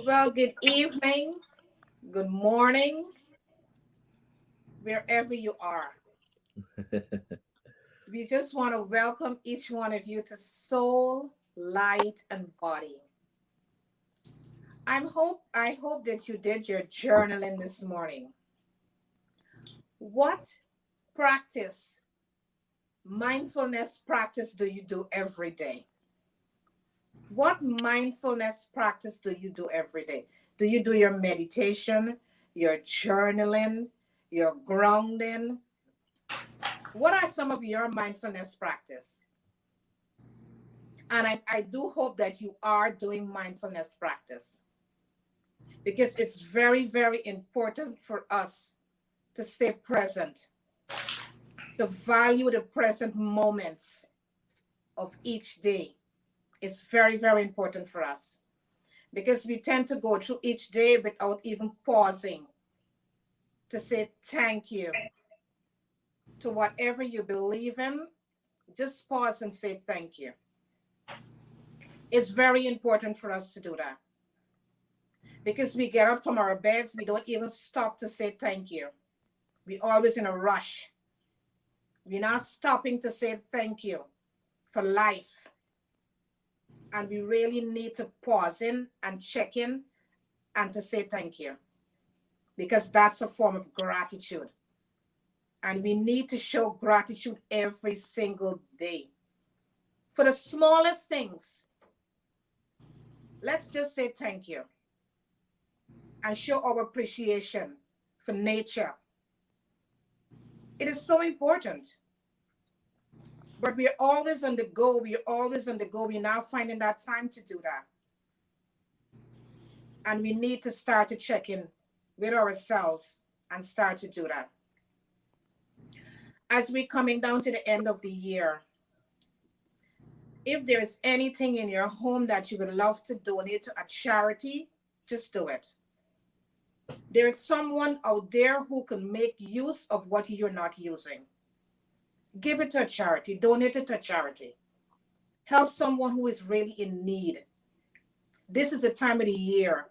Well, good evening, good morning, wherever you are. We just want to welcome each one of you to Soul, Light, and Body. I hope that you did your journaling this morning. What practice, mindfulness practice do you do every day? What mindfulness practice do you do every day? Do you do your meditation, your journaling, your grounding? What are some of your mindfulness practice? And I do hope that you are doing mindfulness practice because it's very, very important for us to stay present, to value the present moments of each day. It's very, very important for us because we tend to go through each day without even pausing to say thank you to whatever you believe in. Just pause and say thank you. It's very important for us to do that because we get up from our beds, we don't even stop to say thank you. We always in a rush. We're not stopping to say thank you for life. And we really need to pause in and check in and to say thank you because that's a form of gratitude. And we need to show gratitude every single day for the smallest things. Let's just say thank you and show our appreciation for nature. It is so important. But we're always on the go. We're always on the go. We're now finding that time to do that. And we need to start to check in with ourselves and start to do that. As we're coming down to the end of the year, if there is anything in your home that you would love to donate to a charity, just do it. There is someone out there who can make use of what you're not using. Give it to a charity, donate it to a charity. Help someone who is really in need. This is a time of the year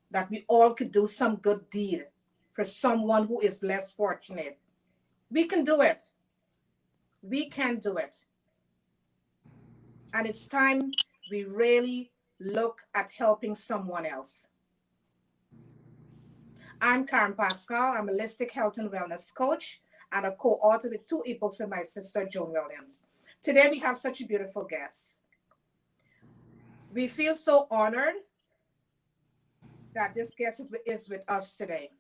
that we all could do some good deed for someone who is less fortunate. We can do it. We can do it. And it's time we really look at helping someone else. I'm Karen Pascal. I'm a holistic health and wellness coach and a co-author with two ebooks with my sister, Joan Williams. Today we have such a beautiful guest. We feel so honored that this guest is with us today.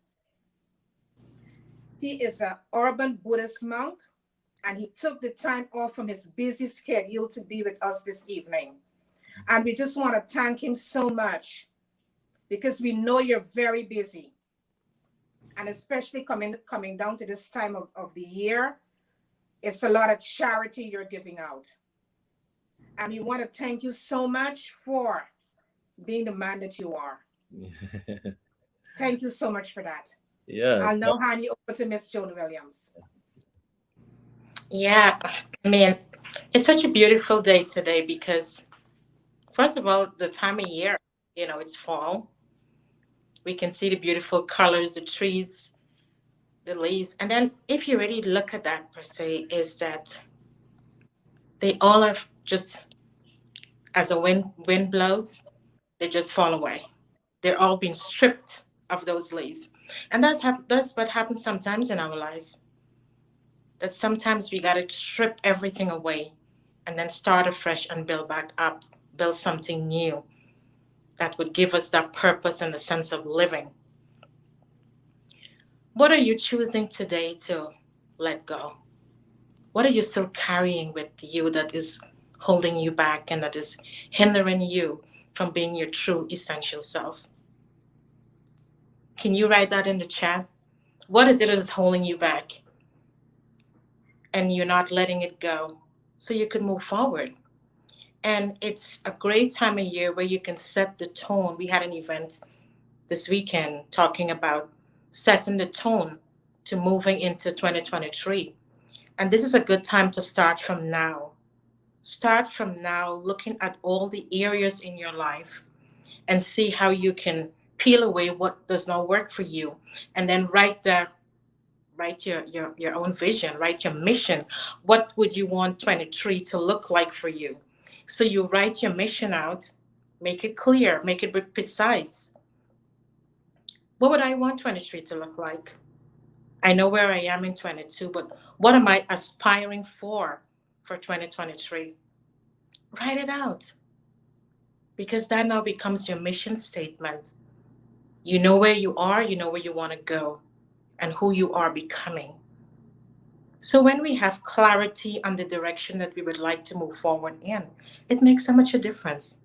He is an Urban Buddhist monk, and he took the time off from his busy schedule to be with us this evening. And we just want to thank him so much because we know you're very busy. And especially coming down to this time of the year, it's a lot of charity you're giving out. And we want to thank you so much for being the man that you are. Thank you so much for that. Yeah. I'll now hand you over to Miss Joan Williams. Yeah, I mean, it's such a beautiful day today because, first of all, the time of year, it's fall. We can see the beautiful colors, the trees, the leaves. And then, if you really look at that per se, is that they all are just, as the wind blows, they just fall away. They're all being stripped of those leaves. And that's what happens sometimes in our lives. That sometimes we got to strip everything away and then start afresh and build back up, build something new that would give us that purpose and a sense of living. What are you choosing today to let go? What are you still carrying with you that is holding you back and that is hindering you from being your true essential self? Can you write that in the chat? What is it that is holding you back and you're not letting it go so you can move forward? And it's a great time of year where you can set the tone. We had an event this weekend talking about setting the tone to moving into 2023. And this is a good time to start from now. Start from now, looking at all the areas in your life and see how you can peel away what does not work for you, and then write your own vision, write your mission. What would you want 23 to look like for you? So you write your mission out, make it clear, make it precise. What would I want 23 to look like? I know where I am in 22, but what am I aspiring for 2023? Write it out, because that now becomes your mission statement. You know where you are, you know where you want to go, and who you are becoming. So when we have clarity on the direction that we would like to move forward in, it makes so much a difference.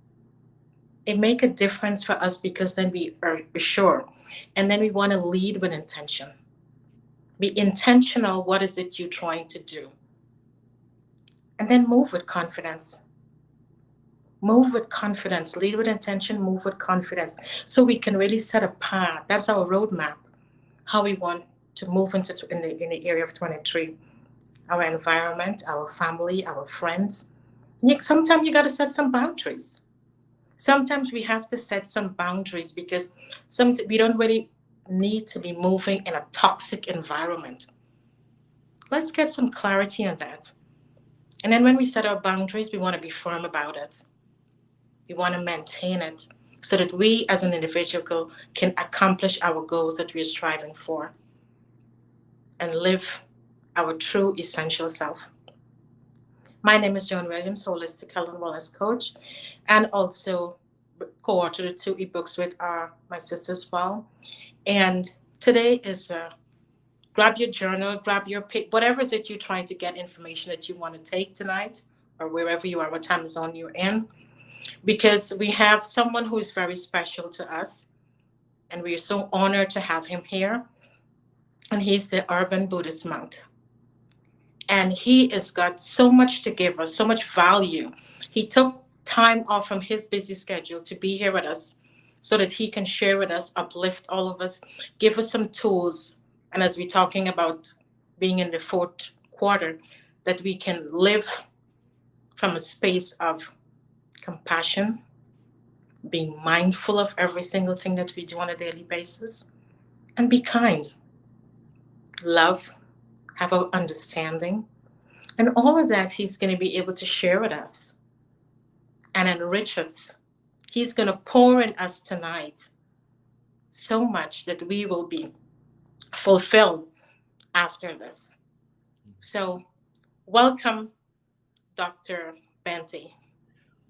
It makes a difference for us because then we are sure. And then we want to lead with intention. Be intentional. What is it you're trying to do? And then move with confidence. Move with confidence. Lead with intention, move with confidence. So we can really set a path. That's our roadmap, how we want to move in the area of 23. Our environment, our family, our friends. Sometimes you got to set some boundaries. Sometimes we have to set some boundaries because we don't really need to be moving in a toxic environment. Let's get some clarity on that. And then when we set our boundaries, we want to be firm about it. We want to maintain it so that we as an individual can accomplish our goals that we're striving for and live our true essential self. My name is Joan Williams, holistic health and wellness coach, and also co-authored 2 ebooks with my sister as well. And today is grab your journal, grab your whatever is it you're trying to get information that you want to take tonight, or wherever you are, what time zone you're in, because we have someone who is very special to us, and we are so honored to have him here. And he's the Urban Buddhist Monk. And he has got so much to give us, so much value. He took time off from his busy schedule to be here with us so that he can share with us, uplift all of us, give us some tools. And as we're talking about being in the fourth quarter, that we can live from a space of compassion, being mindful of every single thing that we do on a daily basis, and be kind, love, have an understanding. And all of that he's going to be able to share with us and enrich us. He's going to pour in us tonight so much that we will be fulfilled after this. So, welcome, Dr. Bhante.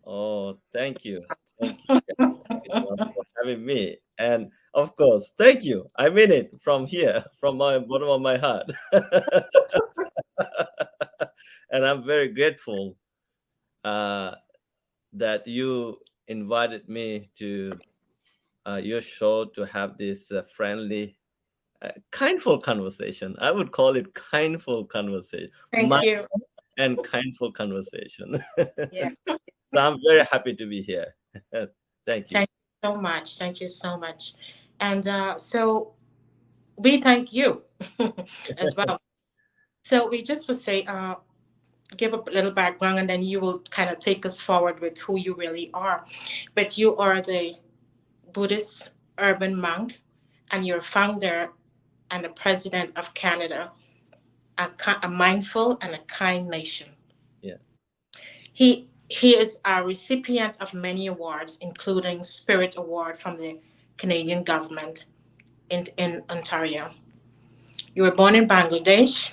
Oh, thank you. Thank you for having me. And of course, thank you. I mean it from here, from my bottom of my heart. And I'm very grateful uh, that you invited me to your show to have this friendly, kindful conversation. I would call it kindful conversation, Thank you. and kindful conversation. Yeah. So I'm very happy to be here. Thank you. Thank you so much. Thank you so much. And so we thank you as well. So we just would say, give a little background, and then you will kind of take us forward with who you really are. But you are the Buddhist urban monk, and you're founder and the president of Canada, a mindful and a kind nation. Yeah. He is a recipient of many awards, including Spirit Award from the Canadian government in Ontario. You were born in Bangladesh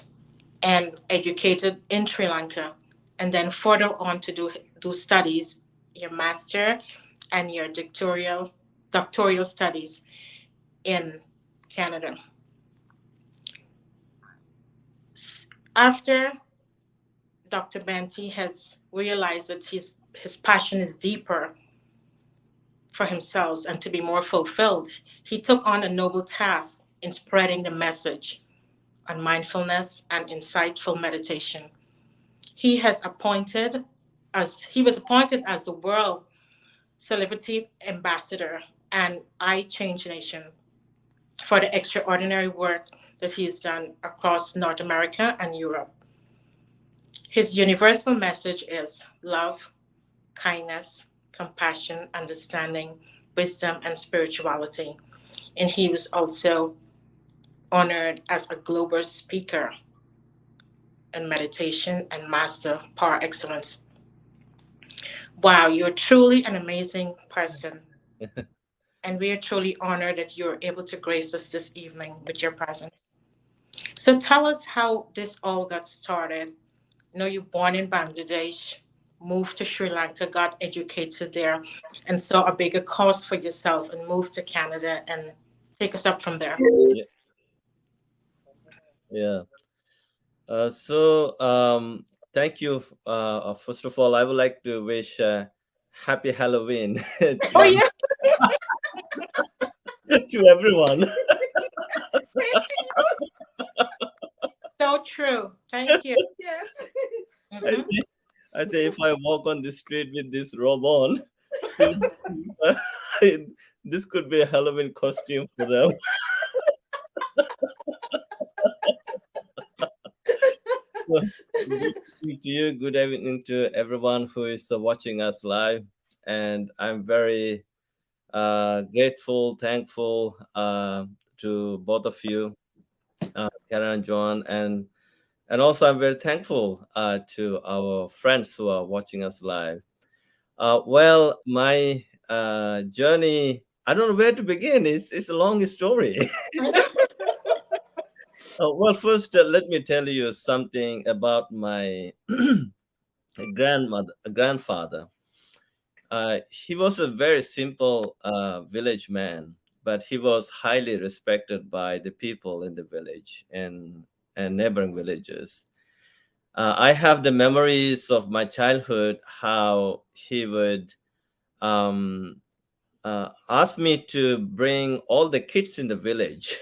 and educated in Sri Lanka, and then further on to do studies, your master and your doctoral studies in Canada. After Dr. Bhante has realized that his passion is deeper for himself and to be more fulfilled, he took on a noble task in spreading the message on mindfulness and insightful meditation. He was appointed as the world celebrity ambassador and I Change Nation for the extraordinary work that he's done across North America and Europe. His universal message is love, kindness, compassion, understanding, wisdom, and spirituality. And he was also honored as a global speaker in meditation and master par excellence. Wow, you're truly an amazing person. And we are truly honored that you're able to grace us this evening with your presence. So tell us how this all got started. You know, you're born in Bangladesh, moved to Sri Lanka, got educated there, and saw a bigger cause for yourself and moved to Canada and take us up from there. Yeah. Yeah. Thank you. First of all, I would like to wish happy Halloween Oh, yeah. to everyone. Same to you. So true. Thank you. Yes. I Hmm. think, I think if I walk on the street with this robe on, this could be a Halloween costume for them. So, good evening to you. Good evening to everyone who is watching us live. And I'm very grateful, thankful to both of you, Karen and Joan, and also I'm very thankful to our friends who are watching us live. Well, my journey, I don't know where to begin. It's a long story. I know. Well, first, let me tell you something about my grandfather. He was a very simple village man, but he was highly respected by the people in the village and neighboring villages. I have the memories of my childhood, how he would um, ask me to bring all the kids in the village.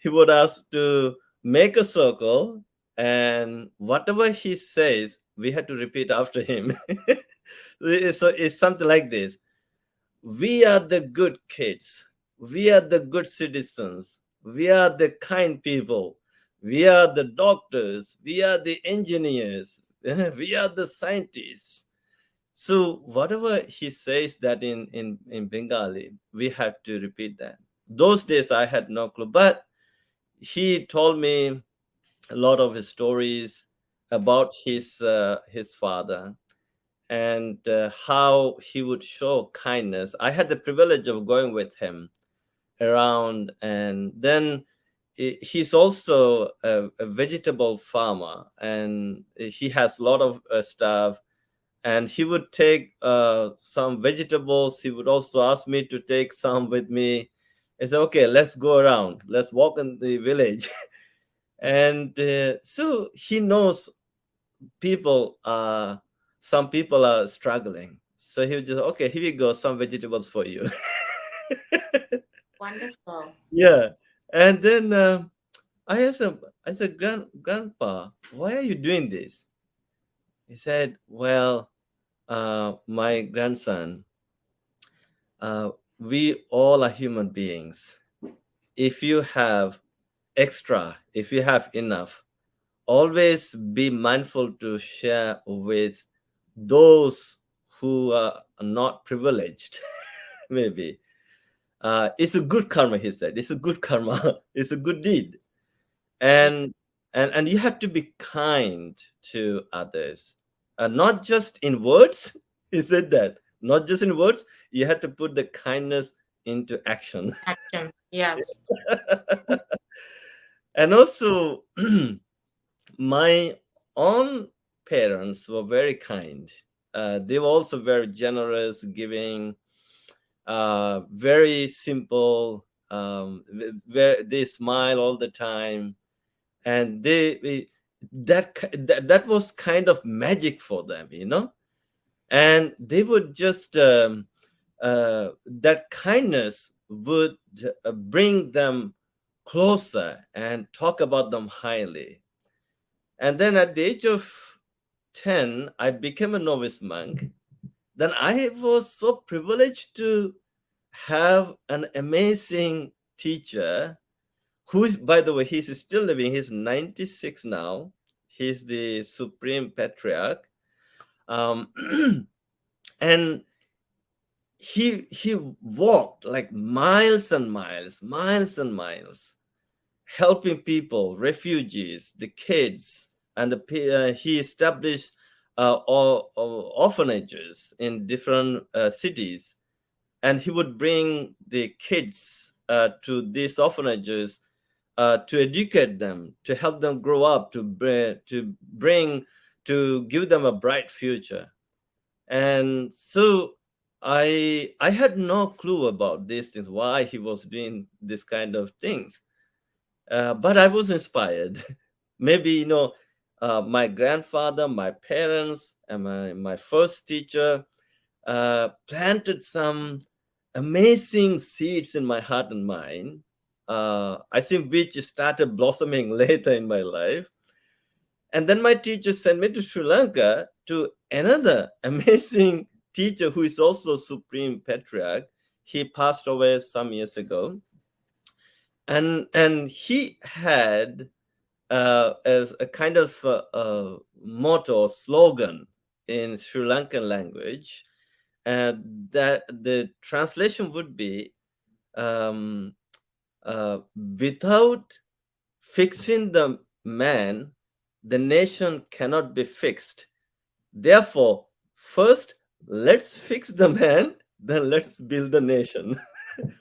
He would ask to make a circle, and whatever he says, we had to repeat after him. So it's something like this: we are the good kids, we are the good citizens, we are the kind people, we are the doctors, we are the engineers, we are the scientists. So whatever he says that in Bengali, we have to repeat that. Those days I had no clue, but he told me a lot of his stories about his father, and how he would show kindness. I had the privilege of going with him around, and then he's also a vegetable farmer, and he has a lot of stuff. And he would take some vegetables. He would also ask me to take some with me. I said, "Okay, let's go around. Let's walk in the village." And so he knows people some people are struggling, so he would just, okay, here we go, some vegetables for you. Wonderful. Yeah. And then I said, grandpa, why are you doing this? He said, well, my grandson, uh, we all are human beings. If you have extra, if you have enough, always be mindful to share with those who are not privileged. Maybe it's a good karma, he said. It's a good karma. It's a good deed. Yeah. And you have to be kind to others, not just in words. He said that, not just in words, you have to put the kindness into action. Action. Yes. And also, my own parents were very kind. They were also very generous, giving, very simple. They smile all the time, and that was kind of magic for them, you know. And they would just that kindness would bring them closer and talk about them highly. And then at the age of 10, I became a novice monk. Then I was so privileged to have an amazing teacher who's, by the way, he's still living. He's 96 now. He's the supreme patriarch. Um, and he walked like miles and miles, helping people, refugees, the kids, and he established orphanages in different cities, and he would bring the kids to these orphanages to educate them, to help them grow up, to give them a bright future. And so I had no clue about these things, why he was doing this kind of things. But I was inspired. Maybe, my grandfather, my parents, and my first teacher planted some amazing seeds in my heart and mind. I think which started blossoming later in my life. And then my teacher sent me to Sri Lanka to another amazing teacher who is also Supreme Patriarch. He passed away some years ago. And he had as a kind of motto or slogan in Sri Lankan language, that the translation would be, um, without fixing the man, the nation cannot be fixed. Therefore, first, let's fix the man, then let's build the nation.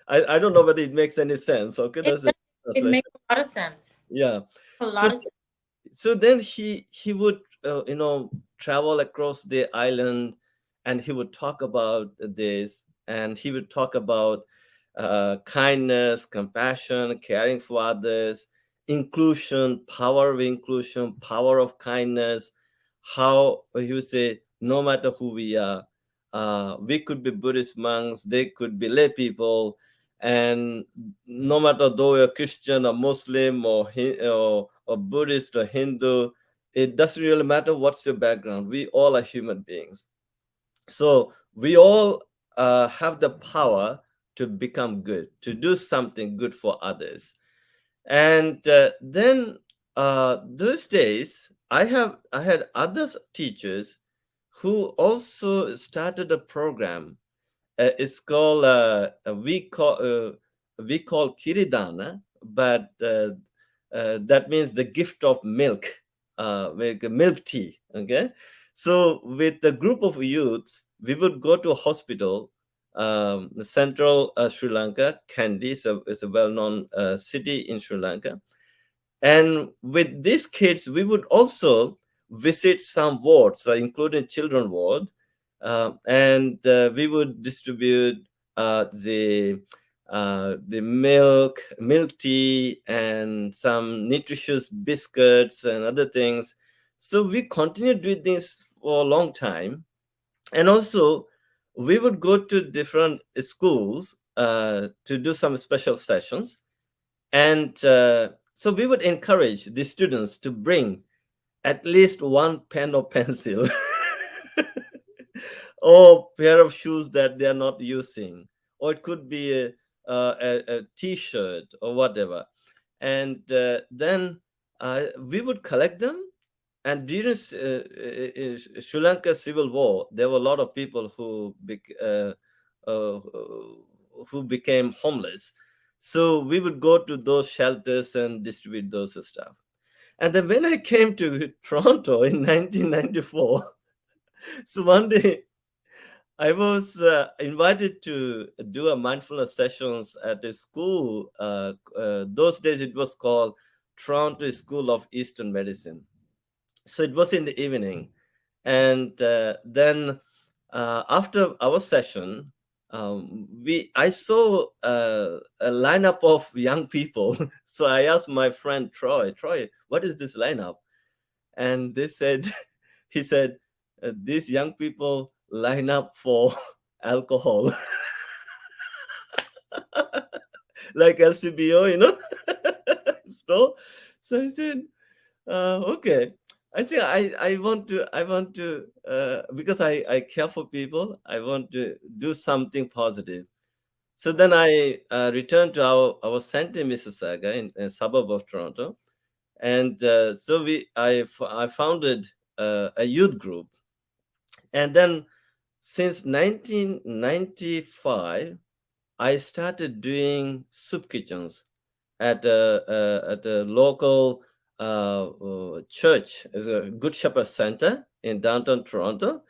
I don't know whether it makes any sense. Okay, It that's the it translation. makes a lot of sense. Yeah. A So lot of sense. so then he would travel across the island, and he would talk about this, and he would talk about kindness, compassion, caring for others, inclusion, power of kindness. How he would say, no matter who we are, we could be Buddhist monks, they could be lay people, and no matter though you're Christian or Muslim or Buddhist or Hindu, it doesn't really matter what's your background. We all are human beings. So we all have the power to become good, to do something good for others. And then those days, I had other teachers who also started a program. It's called we call Kiridana, but that means the gift of milk, like milk tea. Okay, so with a group of youths, we would go to a hospital, the central Sri Lanka. Kandy is a well-known city in Sri Lanka, and with these kids, we would also visit some wards, including children ward, and we would distribute the milk tea, and some nutritious biscuits and other things. So we continued doing this for a long time, and also we would go to different schools to do some special sessions, and so we would encourage the students to bring at least one pen or pencil or pair of shoes that they are not using, or it could be a t-shirt or whatever. And then we would collect them. And during Sri Lanka civil war, there were a lot of people uh, who became homeless. So we would go to those shelters and distribute those stuff. And then when I came to Toronto in 1994, so one day I was invited to do a mindfulness sessions at a school. Those days it was called Toronto School of Eastern Medicine. So it was in the evening, and then after our session, I saw a lineup of young people. So I asked my friend Troy, what is this lineup? And they said, he said, these young people line up for alcohol, like LCBO, so I said, okay. I think I want to because I care for people. I want to do something positive. So then I returned to our center in Mississauga, in a suburb of Toronto, and I founded a youth group. And then since 1995, I started doing soup kitchens at a local church, as a Good Shepherd Center in downtown Toronto,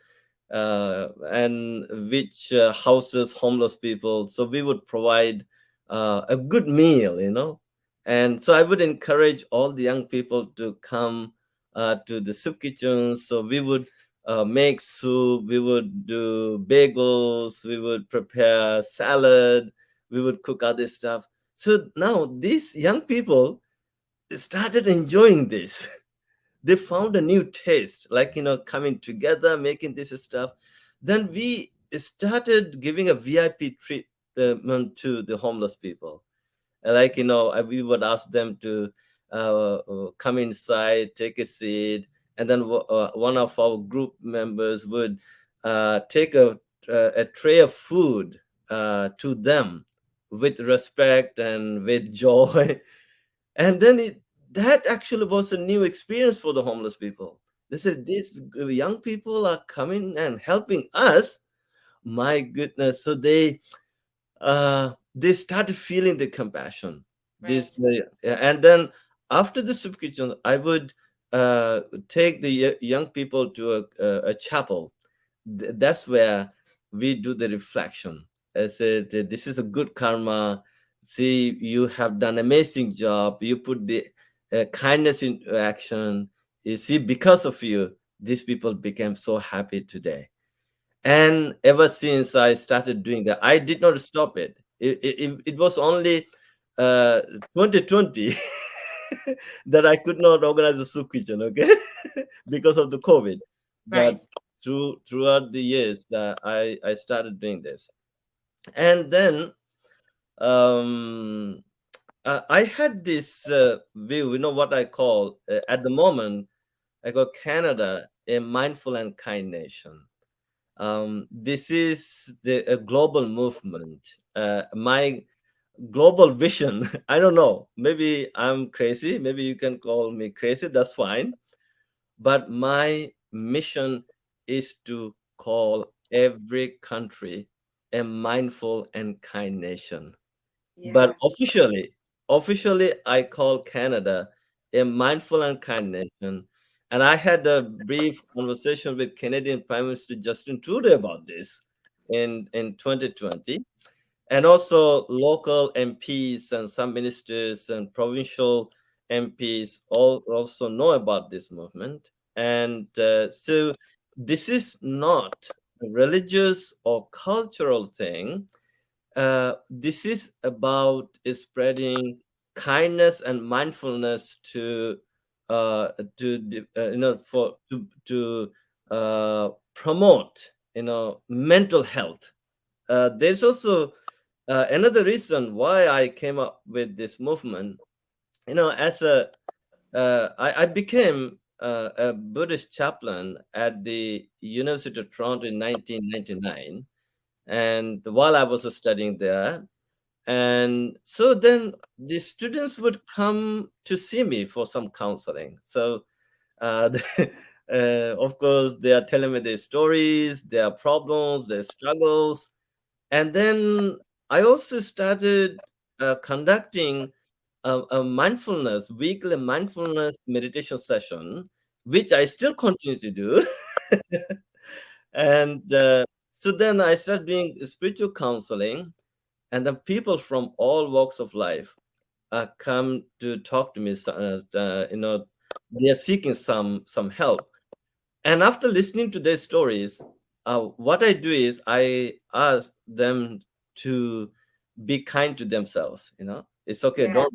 and which houses homeless people. So we would provide a good meal, And so I would encourage all the young people to come to the soup kitchens. So we would make soup, we would do bagels, we would prepare salad, we would cook other stuff. So now these young people started enjoying this. They found a new taste, like, coming together, making this stuff. Then we started giving a VIP treatment to the homeless people. Like, we would ask them to come inside, take a seat, and then one of our group members would take a tray of food to them with respect and with joy. And then that actually was a new experience for the homeless people. They said, these young people are coming and helping us. My goodness. So they started feeling the compassion. This, Right. and then after the soup kitchen, I would take the young people to a chapel. That's where we do the reflection. I said, this is a good karma. See, you have done amazing job. You put the kindness into action. You see, because of you, these people became so happy today. And ever since I started doing that, I did not stop it. It was only 2020 that I could not organize a soup kitchen, okay, because of the COVID. But Right. throughout the years, I started doing this. And then um, I had this view, what I call, at the moment, I call Canada a mindful and kind nation. This is a global movement. My global vision, I don't know, maybe I'm crazy, maybe you can call me crazy, that's fine. But my mission is to call every country a mindful and kind nation. But Yes. officially, I call Canada a mindful and kind nation. And I had a brief conversation with Canadian Prime Minister Justin Trudeau about this in 2020. And also local MPs and some ministers and provincial MPs also know about this movement. And so this is not a religious or cultural thing. This is about spreading kindness and mindfulness to promote mental health. There's also another reason why I came up with this movement. As I became a Buddhist chaplain at the University of Toronto in 1999, and while I was studying there. And so then the students would come to see me for some counseling. So, of course, they are telling me their stories, their problems, their struggles. And then I also started conducting a weekly mindfulness meditation session, which I still continue to do. And so then I started doing spiritual counseling, and then people from all walks of life come to talk to me. They are seeking some help. And after listening to their stories, what I do is I ask them to be kind to themselves. It's okay. Yeah.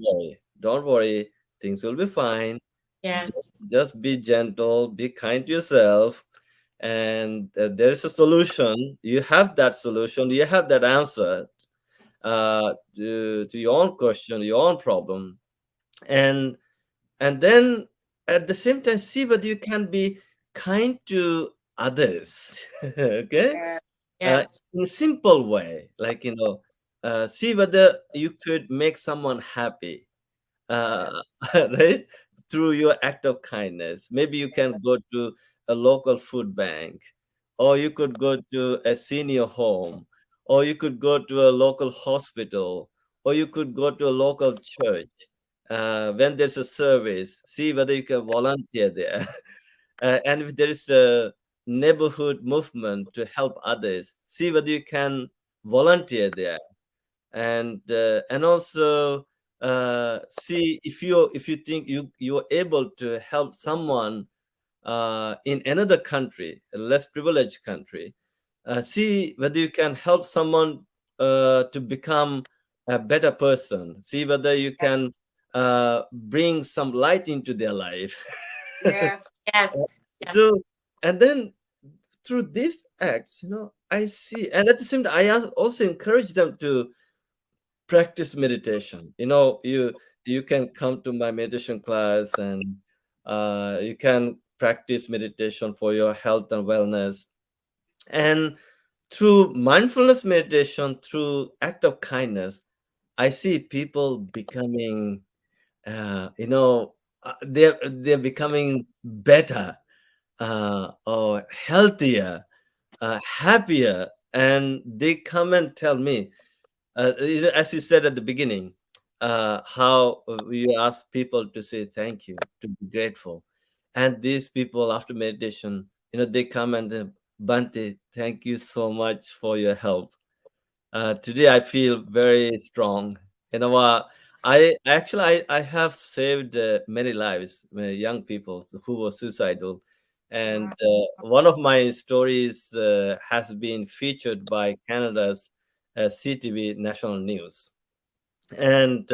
Don't worry. Things will be fine. Yes. Just be gentle. Be kind to yourself. And there is a solution. You have that solution. You have that answer to your own question, your own problem, and then at the same time see whether you can be kind to others. Okay, Yeah. Yes. in a simple way, like see whether you could make someone happy, Yeah. uh, right, through your act of kindness. Maybe you can go to a local food bank, or you could go to a senior home, or you could go to a local hospital, or you could go to a local church. When there's a service, see whether you can volunteer there. And if there is a neighborhood movement to help others, see whether you can volunteer there. And also see if you think you're able to help someone in another country, a less privileged country. See whether you can help someone to become a better person. See whether you can bring some light into their life. Yes. Yes. Yes. So, and then through these acts, I see, and at the same time, also encourage them to practice meditation. You can come to my meditation class, and you can practice meditation for your health and wellness. And through mindfulness meditation, through act of kindness, I see people becoming they're becoming better, or healthier, happier, and they come and tell me, as you said at the beginning, how you ask people to say thank you, to be grateful. And these people, after meditation, they come and, Bhante, thank you so much for your help. Today I feel very strong. I have saved many lives, young people who were suicidal. And one of my stories has been featured by Canada's CTV National News. And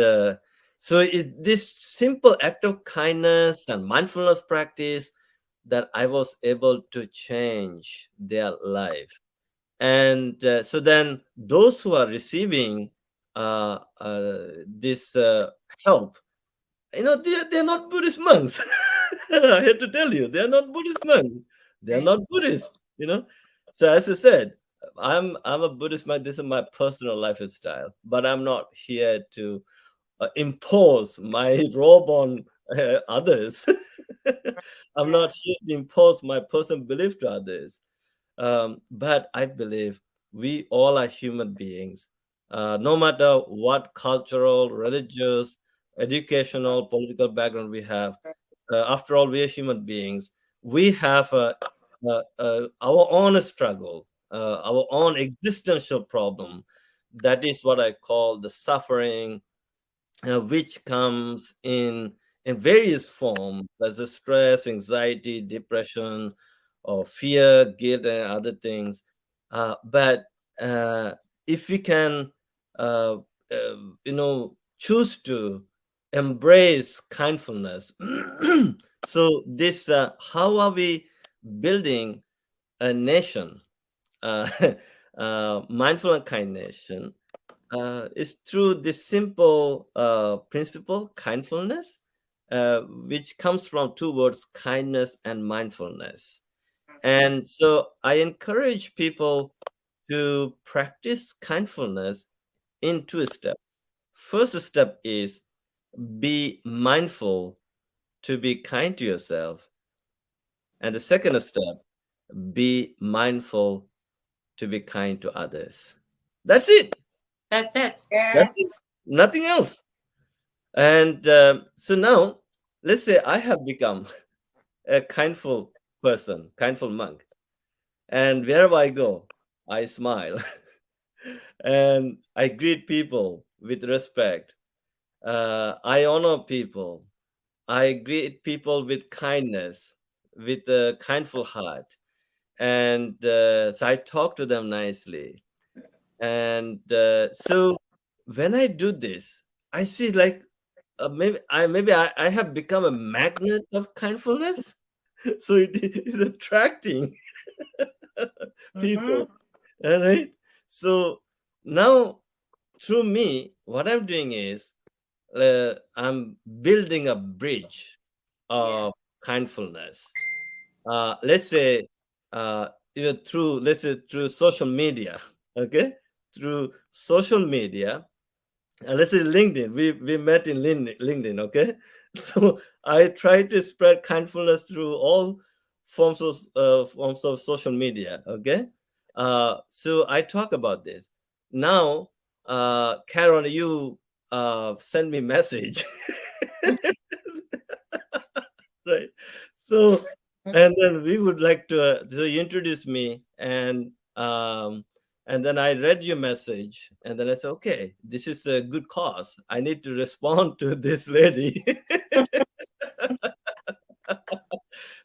so this simple act of kindness and mindfulness practice that I was able to change their life. And so then those who are receiving this help, they're not Buddhist monks. I had to tell you, they're not Buddhist monks. They're Right. not Buddhist. So as I said, I'm a Buddhist monk. This is my personal lifestyle, but I'm not here to impose my robe on others. I'm Yeah. not here to impose my personal belief to others. But I believe we all are human beings, no matter what cultural, religious, educational, political background we have. After all, we are human beings. We have our own struggle, our own existential problem. That is what I call the suffering, which comes in various forms, as a stress, anxiety, depression, or fear, guilt, and other things. But if we can, uh, choose to embrace kindfulness, so this, how are we building a nation? Uh, Mindful and kind nation is through this simple principle, kindfulness, which comes from two words, kindness and mindfulness. And so I encourage people to practice kindfulness in two steps. First step is be mindful to be kind to yourself. And the second step, be mindful to be kind to others. That's it. That's it. That's it. Yes. Nothing else. And so now, let's say I have become a kindful person, kindful monk. And wherever I go, I smile and I greet people with respect. I honor people. I greet people with kindness, with a kindful heart. And so I talk to them nicely. And so when I do this, I see like maybe I have become a magnet of kindfulness. So it is attracting Mm-hmm. people. All right. So now through me, what I'm doing is I'm building a bridge of Yes. kindfulness. Let's say through, let's say, through social media. Okay, through social media. Let's say LinkedIn. We met in LinkedIn. Okay, so I try to spread kindfulness through all forms of social media. Okay, so I talk about this now. Karen, you send me message, right? So, and then we would like to introduce me, and then I read your message, and then I said, okay, this is a good cause. I need to respond to this lady.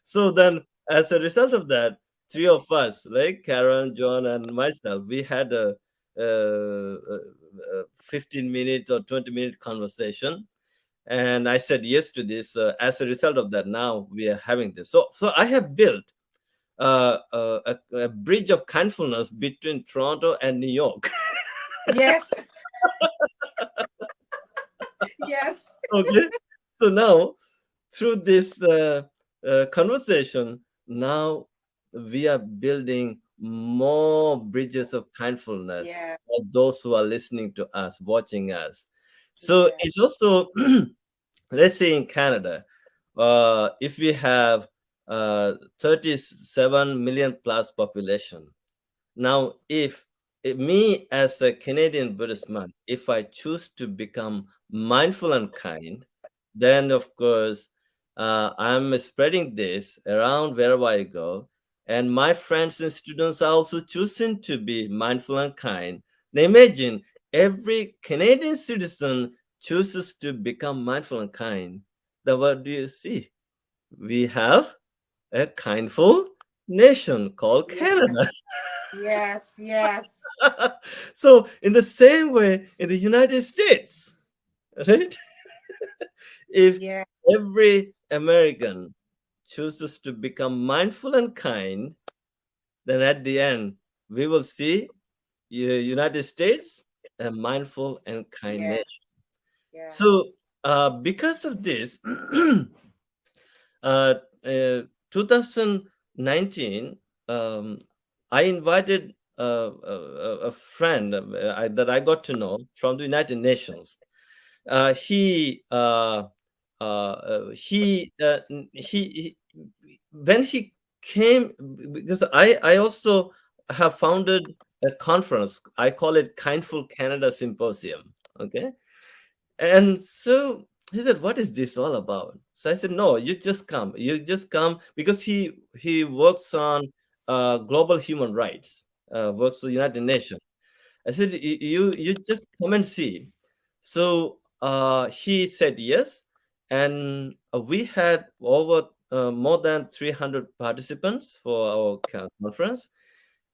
So then, as a result of that, three of us, like Karen, John, and myself, we had a 15-minute or 20-minute conversation, and I said yes to this. As a result of that, now we are having this. So I have built a bridge of kindfulness between Toronto and New York. Yes. Yes. Okay, so now through this conversation, now we are building more bridges of kindfulness Yeah. for those who are listening to us, watching us. So Yeah. it's also, let's say in Canada, if we have 37 million plus population, now, if me as a Canadian Buddhist monk, if I choose to become mindful and kind, then of course I'm spreading this around wherever I go, and my friends and students are also choosing to be mindful and kind. Now, imagine every Canadian citizen chooses to become mindful and kind. Then what do you see? We have a kindful nation called Yeah. Canada. Yes. Yes. So, in the same way, in the United States, right? If Yeah. every American chooses to become mindful and kind, then at the end, we will see United States a mindful and kind Yeah. nation. Yes. So, because of this, uh, 2019, um, I invited a friend that I got to know from the United Nations. He when he came, because I also have founded a conference. I call it Kindful Canada Symposium. Okay, and so he said, "What is this all about?" So I said, "No, you just come. You just come," because he works on global human rights, works for the United Nations. I said, You just come and see." So he said yes, and we had over more than 300 participants for our conference.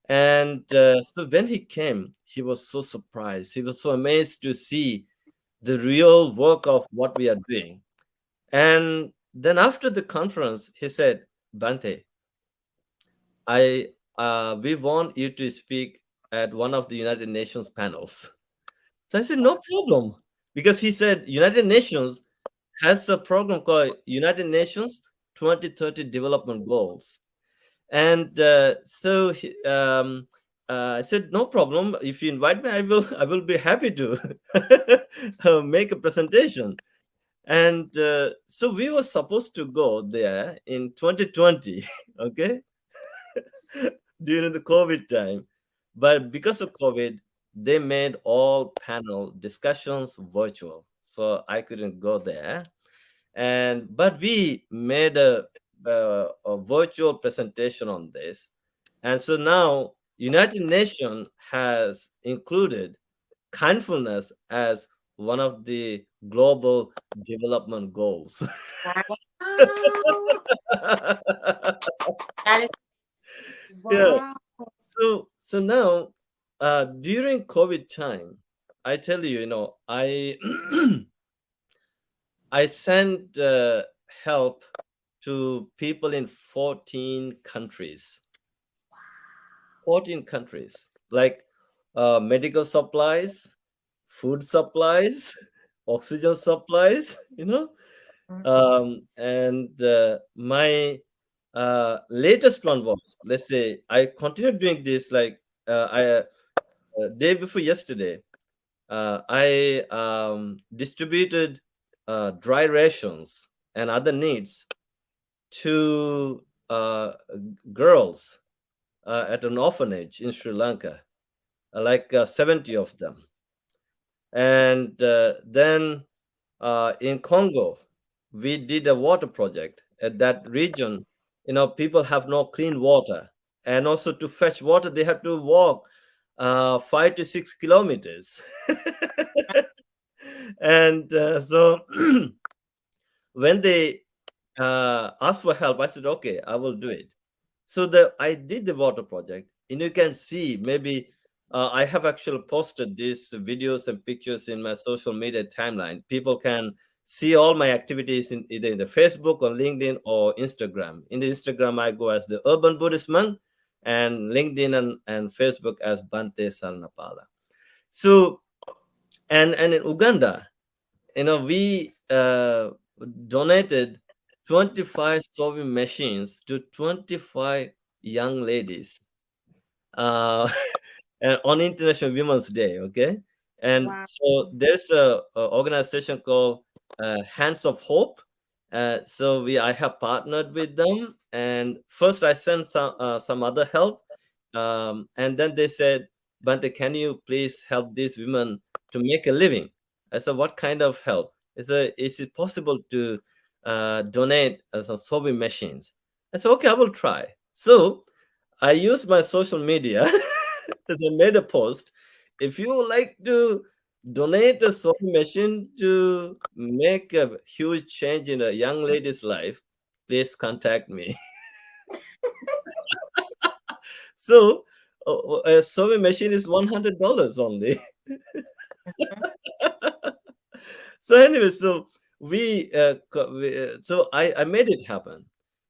And so when he came, he was so surprised. He was so amazed to see the real work of what we are doing. And then after the conference, he said, "Bante, I we want you to speak at one of the United Nations panels." So I said, "No problem," because he said United Nations has a program called United Nations 2030 Development Goals. And I said, "No problem. If you invite me, I will be happy to make a presentation." And so we were supposed to go there in 2020, okay, during the COVID time. But because of COVID, they made all panel discussions virtual. So I couldn't go there. But we made a virtual presentation on this. And so now United Nations has included kindfulness as one of the global development goals. Wow. That is Yeah. Wow. So now, during COVID time, I tell you, I I sent help to people in 14 countries. 14 countries, like medical supplies, food supplies, oxygen supplies, and my latest one was, let's say, I continued doing this, like I day before yesterday, I distributed dry rations and other needs to uh, girls at an orphanage in Sri Lanka, like 70 of them. And then in Congo, we did a water project at that region. People have no clean water. And also to fetch water, they have to walk 5 to 6 kilometers. And so when they asked for help, I said, okay, I will do it. So I did the water project, and you can see maybe I have actually posted these videos and pictures in my social media timeline. People can see all my activities in either in the Facebook or LinkedIn or Instagram. In the Instagram, I go as the Urban Buddhist Monk, and LinkedIn and Facebook as Bhante Saranapala. So and in Uganda, we donated 25 sewing machines to 25 young ladies uh, and on International Women's Day. Okay, and Wow. so there's a organization called Hands of Hope. So I have partnered with them, and first I sent some other help, and then they said, Bante, can you please help these women to make a living? I said, what kind of help? Is it possible to donate some sewing machines? I said, okay, I will try. So I used my social media. They made a post. If you would like to donate a sewing machine to make a huge change in a young lady's life, please contact me. So a sewing machine is $100 only. So anyway, so so I made it happen.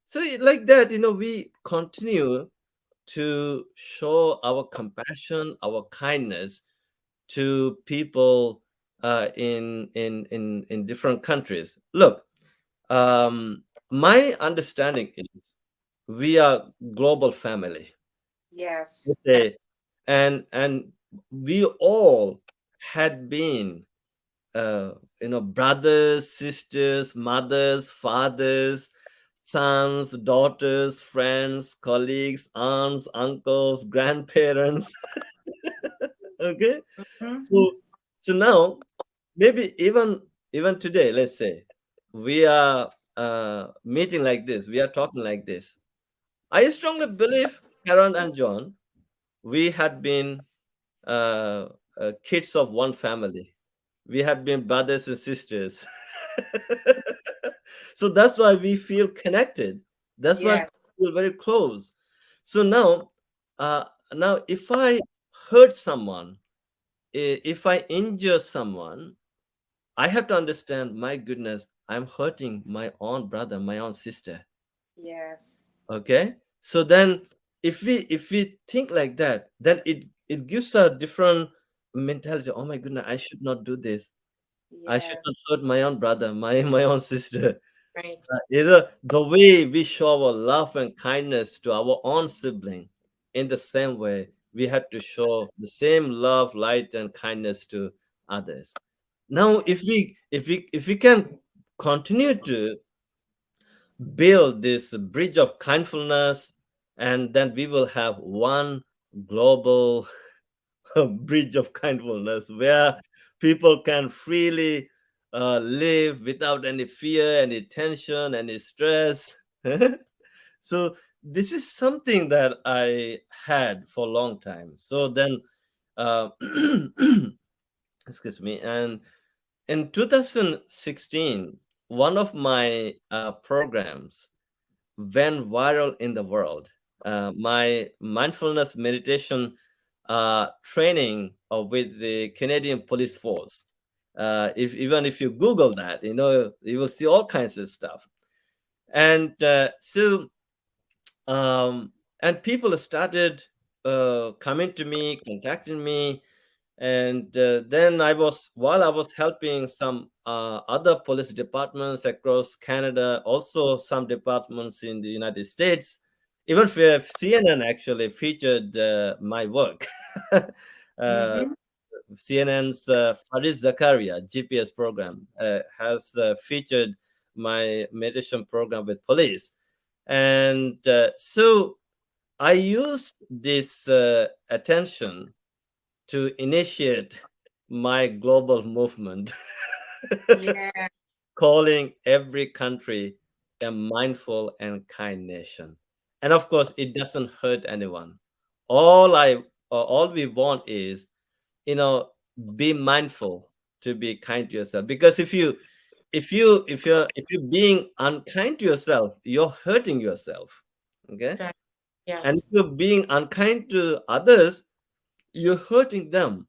So like that, we continue to show our compassion, our kindness to people in different countries. Look, my understanding is we are global family. Yes. Okay, and we all had been brothers, sisters, mothers, fathers, sons, daughters, friends, colleagues, aunts, uncles, grandparents. Okay, Mhm. so now maybe even today, let's say we are meeting like this, we are talking like this. I strongly believe, Karen and John, we had been uh, kids of one family. We had been brothers and sisters. So that's why we feel connected. That's why Yes. we feel very close. So now, uh, if I hurt someone, if I injure someone, I have to understand, my goodness, I'm hurting my own brother, my own sister. Yes. Okay? So then if we think like that, then it gives a different mentality. Oh my goodness, I should not do this. I should Yes. not hurt my own brother, my own sister. Right. Either the way we show our love and kindness to our own sibling, in the same way, we have to show the same love, light, and kindness to others. Now, Yes. if we can continue to build this bridge of kindfulness, and then we will have one global bridge of kindfulness where people can freely live without any fear, any tension, any stress. So this is something that I had for a long time. So then, uh, excuse me, and in 2016, one of my programs went viral in the world. My mindfulness meditation training with the Canadian Police Force. If even if you Google that, you will see all kinds of stuff. And um, and people started coming to me, contacting me, and then while I was helping some other police departments across Canada, also some departments in the United States, even CNN actually featured my work. uh, Mhm. CNN's Farid Zakaria GPS program has featured my meditation program with police. And so I used this attention to initiate my global movement, Yeah. calling every country a mindful and kind nation. And of course, it doesn't hurt anyone. All we want is, you know, be mindful to be kind to yourself. Because if you're being unkind to yourself, you're hurting yourself. Okay. Exactly. And if Yes. you're being unkind to others, you're hurting them.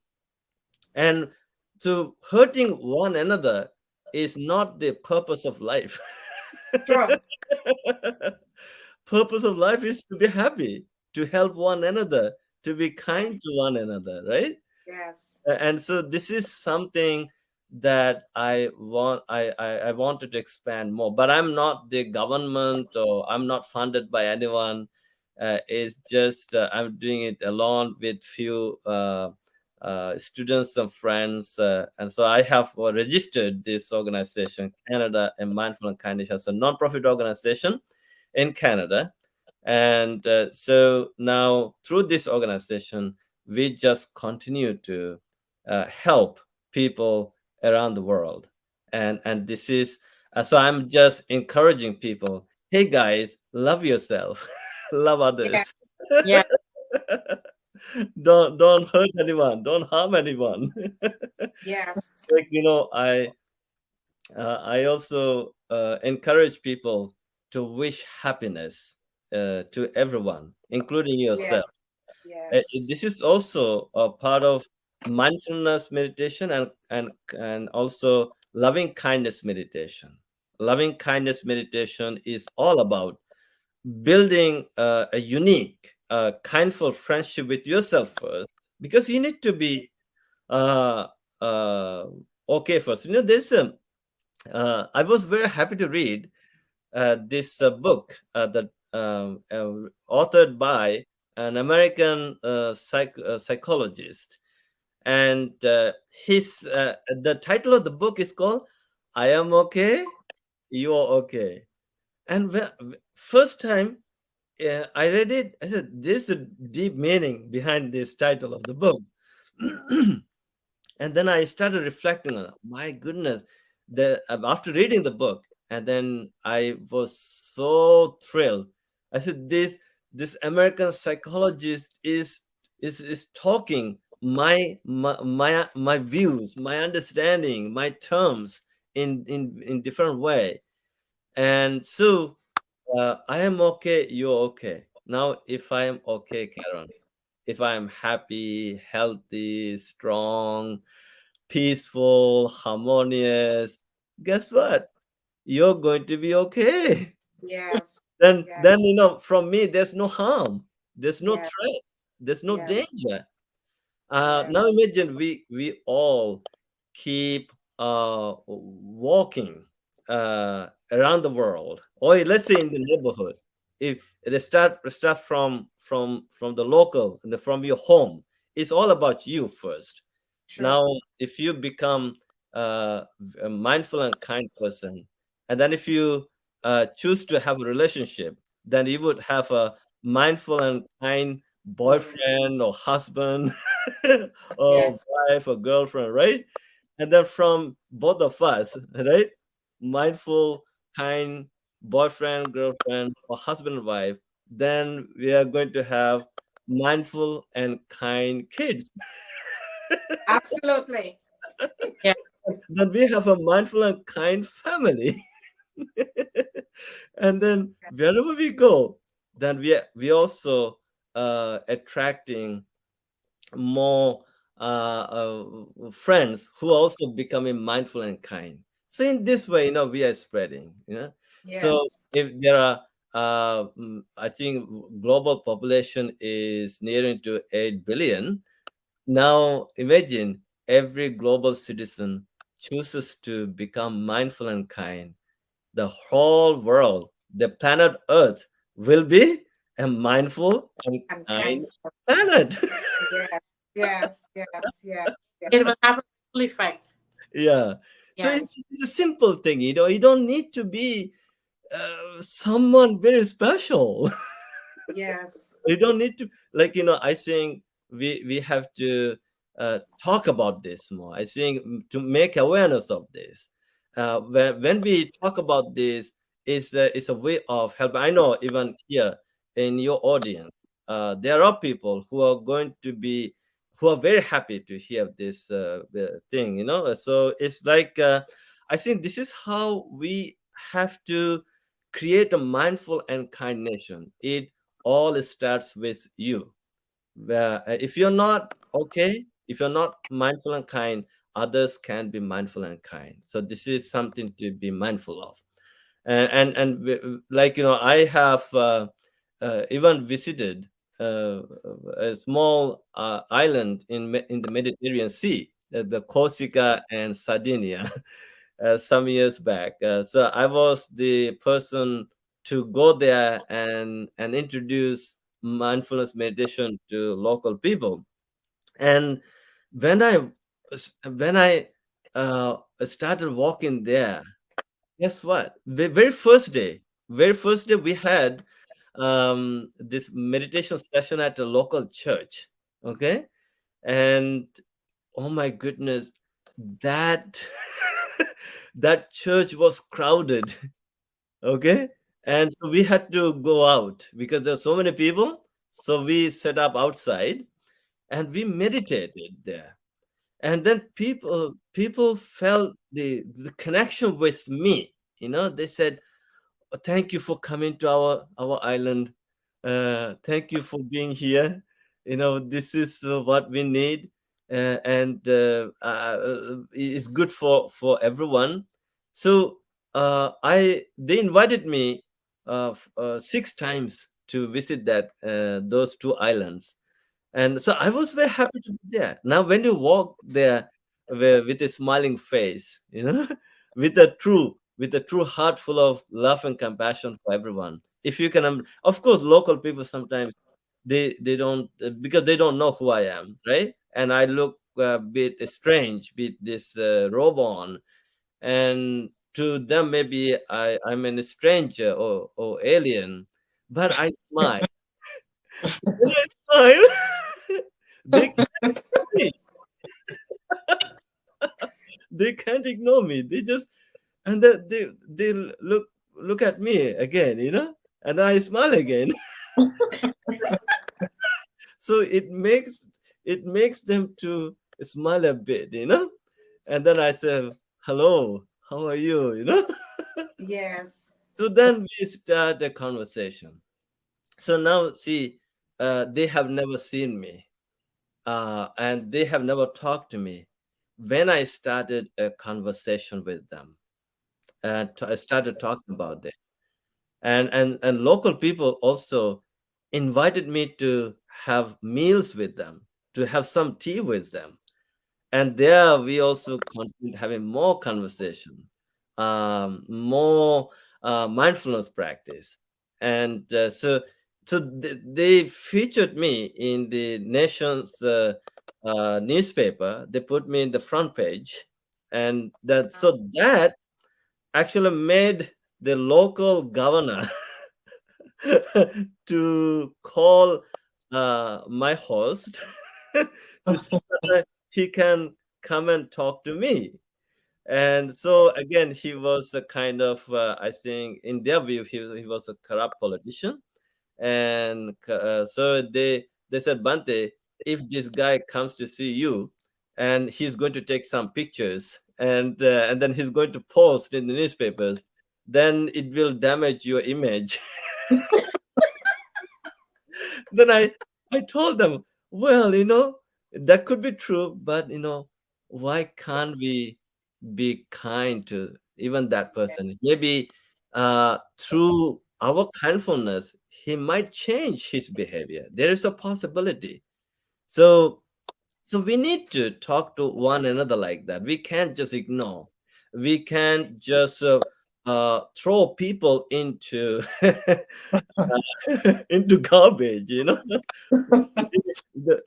And so hurting one another is not the purpose of life. True. Purpose of life is to be happy, to help one another, to be kind Yes. to one another, right? Yes. And so this is something that I wanted to expand more, but I'm not the government, or I'm not funded by anyone. It's just I'm doing it alone with few students and friends, and so I have registered this organization, Canada and Mindful and Kindness, as a non-profit organization in Canada. And so now through this organization, we just continue to help people around the world. And this is so I'm just encouraging people, hey guys, love yourself, love Yeah. others. Yeah. Don't hurt anyone, don't harm anyone. Yes. Like, I also encourage people to wish happiness to everyone, including yourself. Yes. Yes. This is also a part of mindfulness meditation, and also loving kindness meditation. Loving kindness meditation is all about building a unique, kindful friendship with yourself first, because you need to be uh, uh, okay first. There's a I was very happy to read this book that authored by an American psychologist, and his the title of the book is called "I Am Okay, You're Okay." And first time I read it, I said, "There's a deep meaning behind this title of the book." And then I started reflecting on it. My goodness, after reading the book, and then I was so thrilled. I said, this American psychologist is talking my views, my understanding, my terms in different way. And so I am okay, you're okay. Now, if I am okay, Karen, if I am happy, healthy, strong, peaceful, harmonious, guess what? You're going to be okay. Yes. Then, Yes. then from me, there's no harm, there's no Yes. threat, there's no Yes. danger. Yes. Now imagine we all keep walking around the world, or let's say in the neighborhood. If they start from the local and from your home, it's all about you first. True. Now, if you become a mindful and kind person, and then if you choose to have a relationship, then you would have a mindful and kind Mm. boyfriend or husband or Yes. wife or girlfriend, right? And then from both of us, right? Mindful, kind boyfriend, girlfriend, or husband and wife, then we are going to have mindful and kind kids. Absolutely. Yeah. Then we have a mindful and kind family. And then wherever we go, then we also attracting more friends who also becoming mindful and kind. So in this way, we are spreading. So Yes. if there are, I think global population is nearing to 8 billion. Now imagine every global citizen chooses to become mindful and kind. The whole world, the planet Earth, will be a mindful and And kind. kind planet. Yes. Yes. Yes. Yes. Yes. It will have a ripple effect. Yeah. So it's Yes. it's a simple thing. You don't need to be someone very special. Yes. We don't need to, like, I think we have to talk about this more. I think, to make awareness of this, when we talk about this, is a way of help. I know even here in your audience, there are people who are going to be, who are very happy to hear this thing, so it's like, I think this is how we have to create a mindful and kind nation. It all starts with you. Where, if you're not okay, if you're not mindful and kind, others can be mindful and kind. So this is something to be mindful of. Like, I have even visited a small island in the Mediterranean Sea, the Corsica and Sardinia. Some years back. So I was the person to go there and introduce mindfulness meditation to local people. And when I started walking there, guess what? The very first day we had this meditation session at a local church. Okay, and oh my goodness, that that church was crowded. Okay, and so we had to go out because there's so many people. So we set up outside and we meditated there. And then people felt the connection with me. They said, thank you for coming to our island. Thank you for being here. This is what we need, and it's good for everyone. So I they invited me 6 times to visit that those two islands, and so I was very happy to be there. Now, when you walk there with a smiling face, with a true heart full of love and compassion for everyone. If you can, of course, local people sometimes they don't, because they don't know who I am, right? And I look a bit strange with this robe on, and to them maybe I'm a stranger or alien, but I smile. When I smile, they me. They can't ignore me. They just, and they look at me again, and then I smile again. So it makes them to smile a bit, and then I say, hello, how are you? Yes. So then we start a conversation. So now, see, they have never seen me, and they have never talked to me. When I started a conversation with them, and I started talking about this, and local people also invited me to have meals with them, to have some tea with them, and there we also continued having more conversation, more mindfulness practice, and so they featured me in the nation's newspaper. They put me in the front page, and that actually made the local governor to call my host to see whether he can come and talk to me. And so again, he was a kind of, I think, in their view, he was a corrupt politician. And so they said, Bante, if this guy comes to see you, and he's going to take some pictures, and then he's going to post in the newspapers, then it will damage your image. Then I told them, well, that could be true, but why can't we be kind to even that person? Maybe through our kindfulness, he might change his behavior. There is a possibility. So we need to talk to one another like that. We can't just ignore. We can't just throw people into into garbage.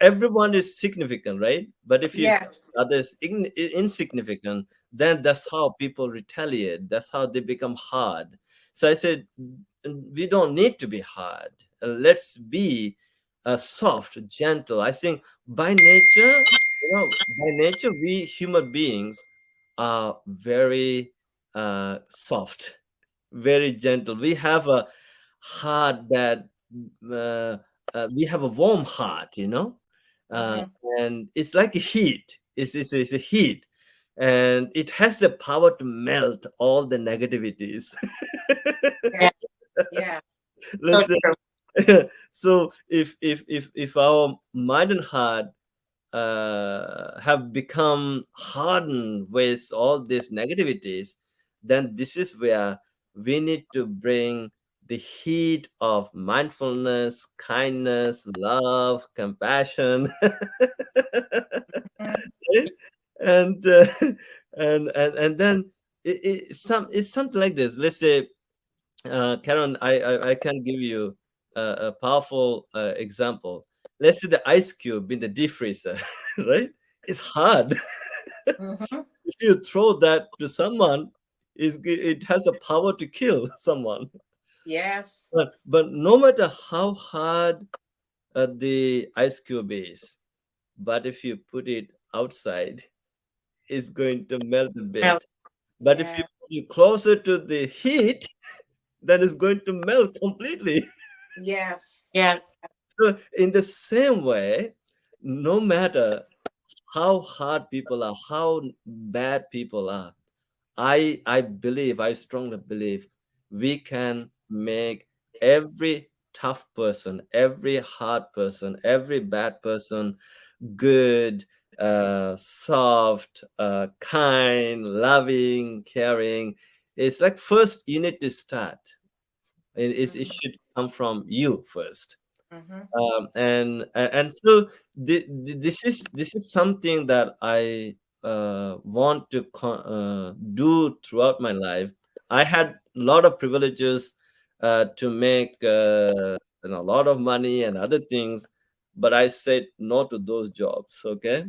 Everyone is significant, right? But if you Yes. others insignificant, then that's how people retaliate. That's how they become hard. So I said, we don't need to be hard. Let's be soft, gentle. I think by nature, by nature, we human beings are very soft, very gentle. We have a heart that uh, we have a warm heart, uh, Mm-hmm. and it's like a heat. It's a heat, and it has the power to melt all the negativities. Yeah. Yeah. So Let's true. say, so if our mind and heart have become hardened with all these negativities, then this is where we need to bring the heat of mindfulness, kindness, love, compassion, Mm-hmm. right? And and then it's something like this. Let's say, Karen, I can give you a powerful example. Let's say the ice cube in the deep freezer, right? It's hard. Mm-hmm. If you throw that to someone, it has a power to kill someone. Yes. But no matter how hard the ice cube is, but if you put it outside, it's going to melt a Well, bit. But if you Yeah. put it closer to the heat, then it's going to melt completely. Yes. yes. So, in the same way, no matter how hard people are, how bad people are, I believe, I strongly believe, we can make every tough person, every hard person, every bad person good, soft, kind, loving, caring. It's like first you need to start. It Mm-hmm. should come from you first. Mm-hmm. And so this is something that I want to do throughout my life. I had a lot of privileges to make a lot of money and other things, but I said no to those jobs. Okay,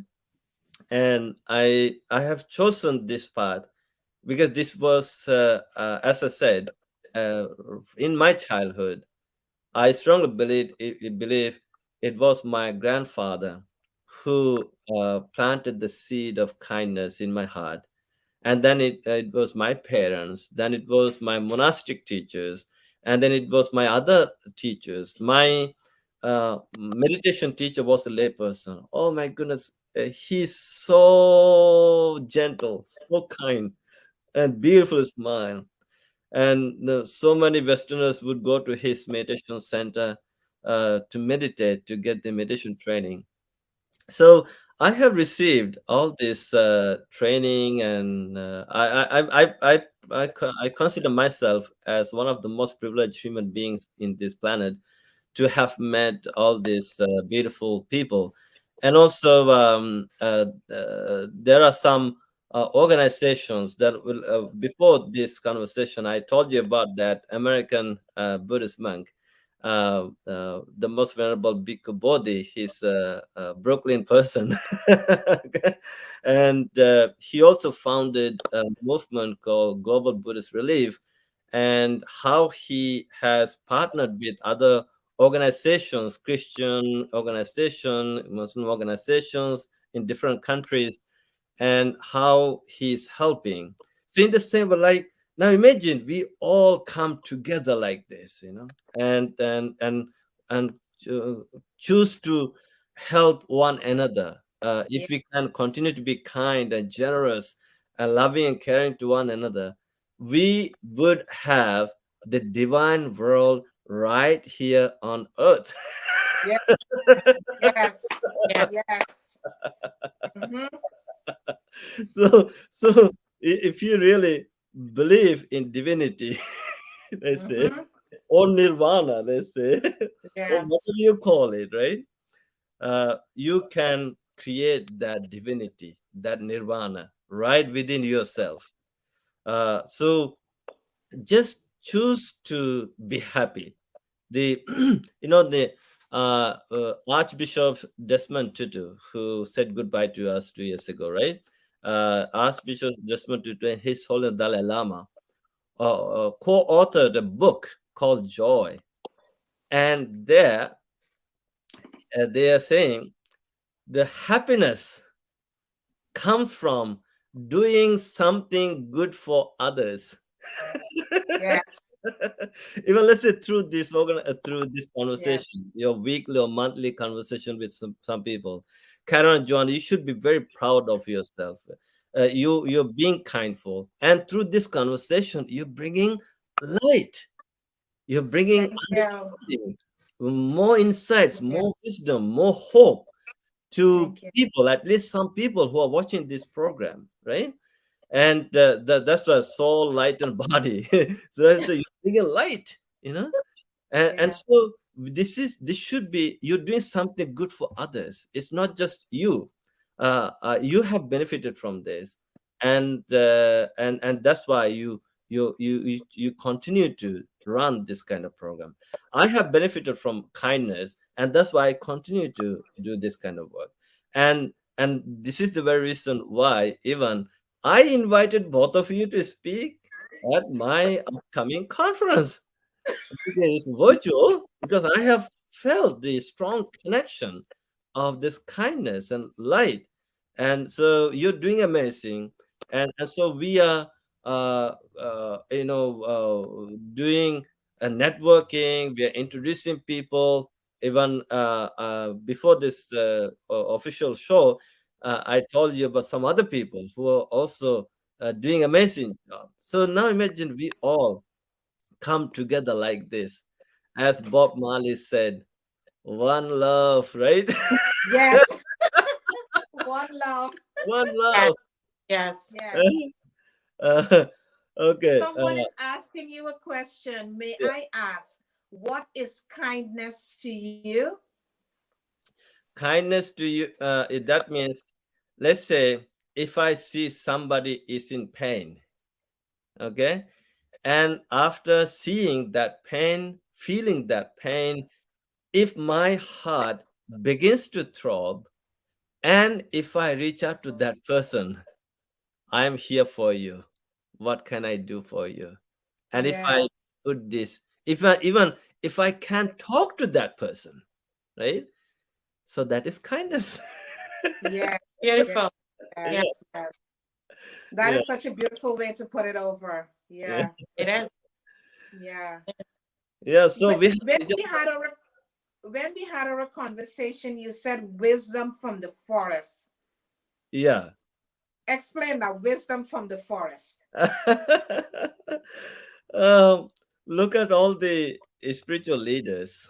and I have chosen this path because this was, as I said, uh, in my childhood. I strongly believe it was my grandfather who planted the seed of kindness in my heart. And then it was my parents, then it was my monastic teachers, and then it was my other teachers. My meditation teacher was a layperson. Oh my goodness, he's so gentle, so kind, and beautiful smile. And so many Westerners would go to his meditation center to meditate, to get the meditation training. So I have received all this training, and I consider myself as one of the most privileged human beings in this planet to have met all these beautiful people. And also, there are some organizations that will, before this conversation, I told you about that American Buddhist monk, the most venerable Bhikkhu Bodhi. He's a Brooklyn person. Okay. And he also founded a movement called Global Buddhist Relief, and how he has partnered with other organizations, Christian organization, Muslim organizations in different countries, and how he's helping. So in the same way, like, now imagine we all come together like this, and uh, choose to help one another. Yeah. If we can continue to be kind and generous and loving and caring to one another, we would have the divine world right here on earth. Yeah. Yes. Yeah. Yes. Mm-hmm. So if you really believe in divinity, let's say, Mm-hmm. or nirvana, let's say, or Yes. whatever you call it, right? You can create that divinity, that nirvana, right within yourself. So just choose to be happy. The the Archbishop Desmond Tutu, who said goodbye to us 2 years ago, right? Archbishop Desmond Tutu and His Holiness Dalai Lama co-authored a book called Joy, and there they are saying the happiness comes from doing something good for others. Yes. Even let's say through this through this Yes. conversation, your weekly or monthly conversation with some people, Karen and John, you should be very proud of yourself. You're being kindful, and through this conversation, you're bringing light. You're bringing Thank you. understanding, more insights, Yeah. more wisdom, more hope to Thank you. people, at least some people who are watching this program, right? And that's why soul, light, and body. So you're bringing light, you know. And Yeah. so this should be, you're doing something good for others. It's not just you. You have benefited from this, and that's why you continue to run this kind of program. I have benefited from kindness, and that's why I continue to do this kind of work. And this is the very reason why even I invited both of you to speak at my upcoming conference. Today is virtual because I have felt the strong connection of this kindness and light. And so you're doing amazing. And so we are, doing networking, we are introducing people. Even before this official show, I told you about some other people who are also doing amazing job. So now imagine we all come together like this. As Bob Marley said, one love, right? Yes. One love. One Yes. love. Yes. Yes. Uh, okay. Someone is asking you a question. May Yeah. I ask, what is kindness to you? Kindness to you, that means, let's say, if I see somebody is in pain, okay, and after seeing that pain, feeling that pain, if my heart begins to throb, and if I reach out to that person, I'm here for you. What can I do for you? And if Yeah. I put this, if I even if I can't talk to that person, right? So that is kindness. Yes. Yes. Beautiful. Yeah, Yeah, Yes. Yes. That yeah, is such a beautiful way to put it over. yeah, Yeah. it is. Yeah. yeah. So When, we have when to just, we had our when we had our conversation, you said wisdom from the forest. yeah. Explain that wisdom from the forest. um, Look at all the spiritual leaders.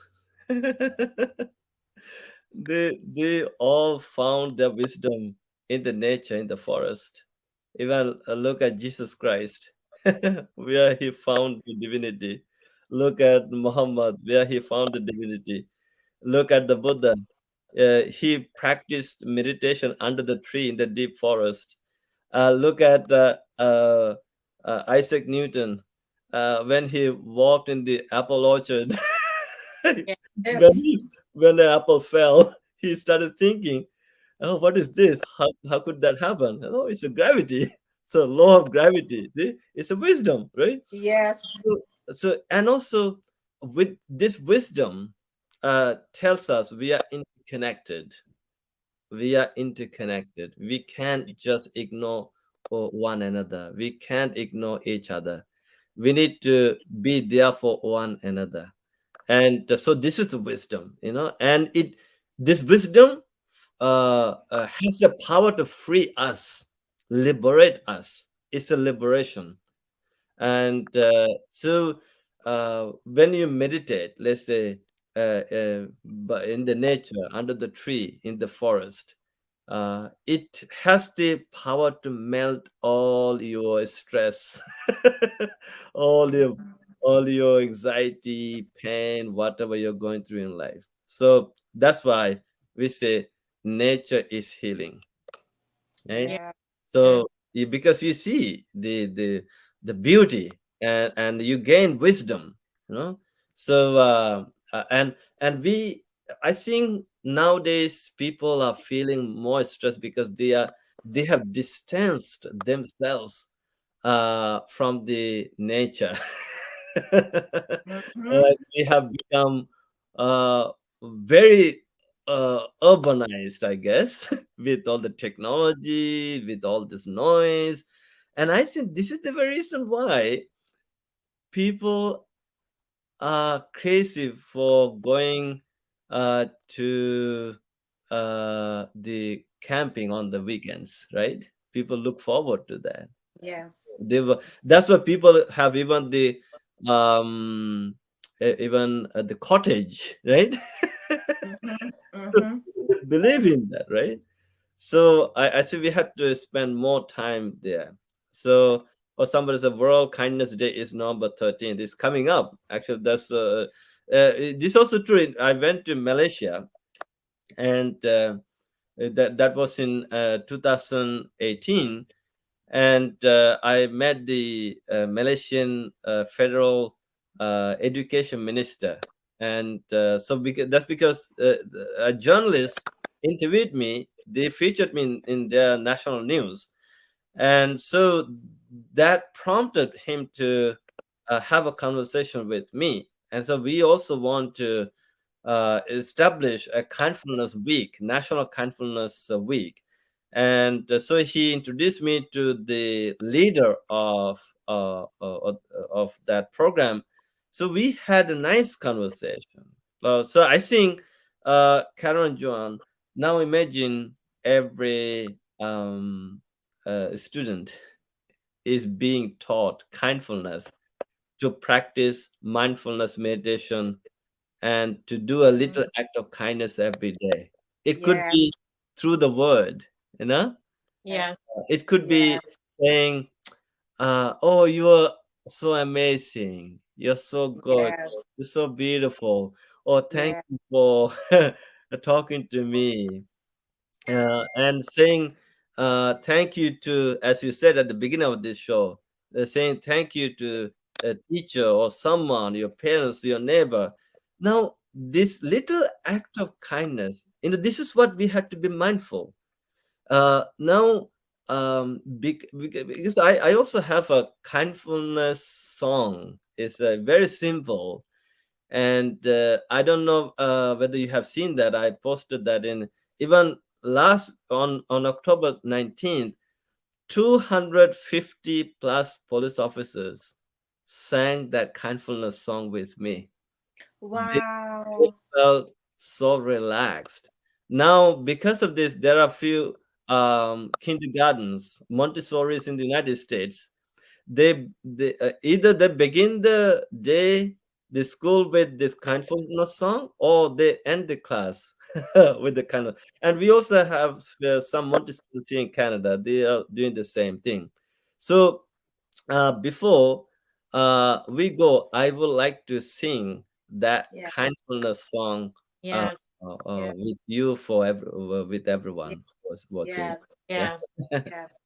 They all found their wisdom in the nature, in the forest. Even look at Jesus Christ, where he found the divinity. Look at Muhammad, where he found the divinity. Look at the Buddha. He practiced meditation under the tree in the deep forest. Look at Isaac Newton when he walked in the apple orchard. Yeah. when, Yes. when the apple fell, he started thinking, oh, what is this? How could that happen? Oh, it's a gravity. So law of gravity. It's a wisdom, right? Yes. So and also with this wisdom tells us we are interconnected. We are interconnected. We can't just ignore one another. We can't ignore each other. We need to be there for one another. And so this is the wisdom, and this wisdom has the power to free us, liberate us. It's a liberation. And when you meditate, let's say, in the nature, under the tree, in the forest, it has the power to melt all your stress, all your all your anxiety, pain, whatever you're going through in life. So that's why we say nature is healing. Right? Yeah. Yeah. Yes. So because you see the beauty, and you gain wisdom, you know. So and we I think nowadays people are feeling more stressed because they have distanced themselves from the nature. Mm-hmm. We have become very urbanized, I guess, with all the technology, with all this noise. And I think this is the very reason why people are crazy for going to the camping on the weekends, right? People look forward to that. Yes. That's why people have even the even the cottage, right? Mm-hmm. To Mm-hmm. believe in that, right? So I see we have to spend more time there. So or somebody said World Kindness Day is November 13th. It's coming up. Actually, that's this is also true. I went to Malaysia, and that was in 2018, and I met the Malaysian federal education minister, and so that's because a journalist interviewed me. They featured me in their national news, and so that prompted him to have a conversation with me. And so we also want to establish a kindfulness week, National Kindfulness Week. And so he introduced me to the leader of that program. So we had a nice conversation. So I think, Karen and Joan, now imagine every student is being taught kindfulness, to practice mindfulness meditation, and to do a little Mm-hmm. act of kindness every day. It could be Yes. through the word, you know. Yes. Yes. It could be Yes. saying, "Oh, you are so amazing. You're so good. Yes. You're so beautiful. Oh, thank Yes. you for talking to me." And saying thank you to, as you said at the beginning of this show, saying thank you to a teacher or someone, your parents, your neighbor. Now, this little act of kindness, this is what we have to be mindful. Now, because I also have a kindfulness song. It's very simple, and I don't know whether you have seen that. I posted that in, even last on October 19th, 250 plus police officers sang that kindfulness song with me. They Wow. felt so relaxed. Now, because of this, there are few kindergartens, Montessori's in the United States. They either they begin the day, the school, with this kindfulness song, or they end the class with the kind of. And we also have some Montessori in Canada. They are doing the same thing. So before we go, I would like to sing that Yeah. kindfulness song uh, Yes. Yeah. with you, for with Yeah. everyone who's watching. Yes. Yeah. Yes. Yes.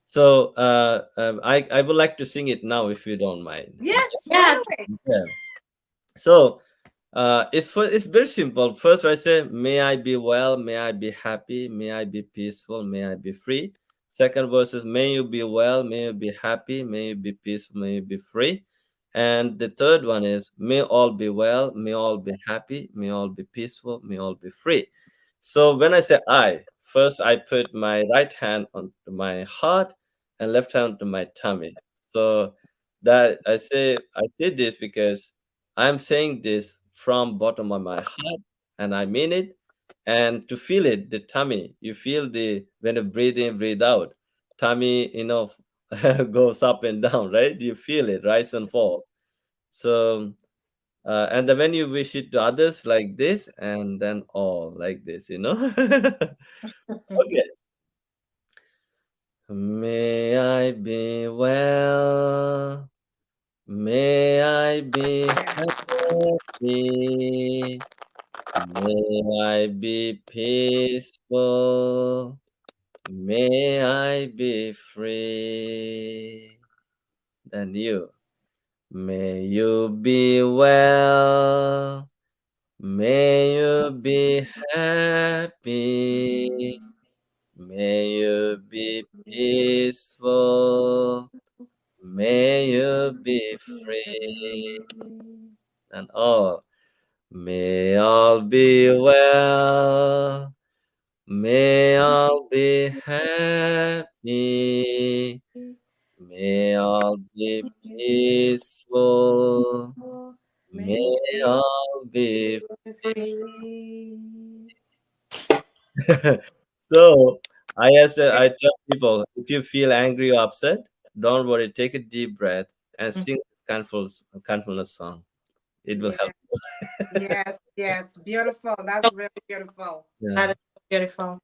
So I would like to sing it now, if you don't mind. Yes. Right Yes. away. Yeah. So it's very simple. First, I say, "May I be well, may I be happy, may I be peaceful, may I be free." Second verse is, "May you be well, may you be happy, may you be peaceful, may you be free." And the third one is, "May all be well, may all be happy, may all be peaceful, may all be free." So when I say I, first I put my right hand on my heart and left hand to my tummy. So that I say this because I'm saying this from bottom of my heart, and I mean it. And to feel it, the tummy, you feel the when you breathe in, breathe out, tummy, goes up and down, right? You feel it rise and fall. So and then when you wish it to others, like this, and then all like this. Okay. May I be well, may I be happy, may I be peaceful, may I be free. Then you. May you be well, may you be happy, May you be peaceful. May you be free. And all. May all be well. May all be happy. May all be peaceful. May May all be. free. So I tell people, if you feel angry or upset, don't worry. Take a deep breath and Mhm. sing this kindfulness song. It will Yeah. help. Yes, yes. Beautiful. So That's really beautiful. that Yeah. is so beautiful.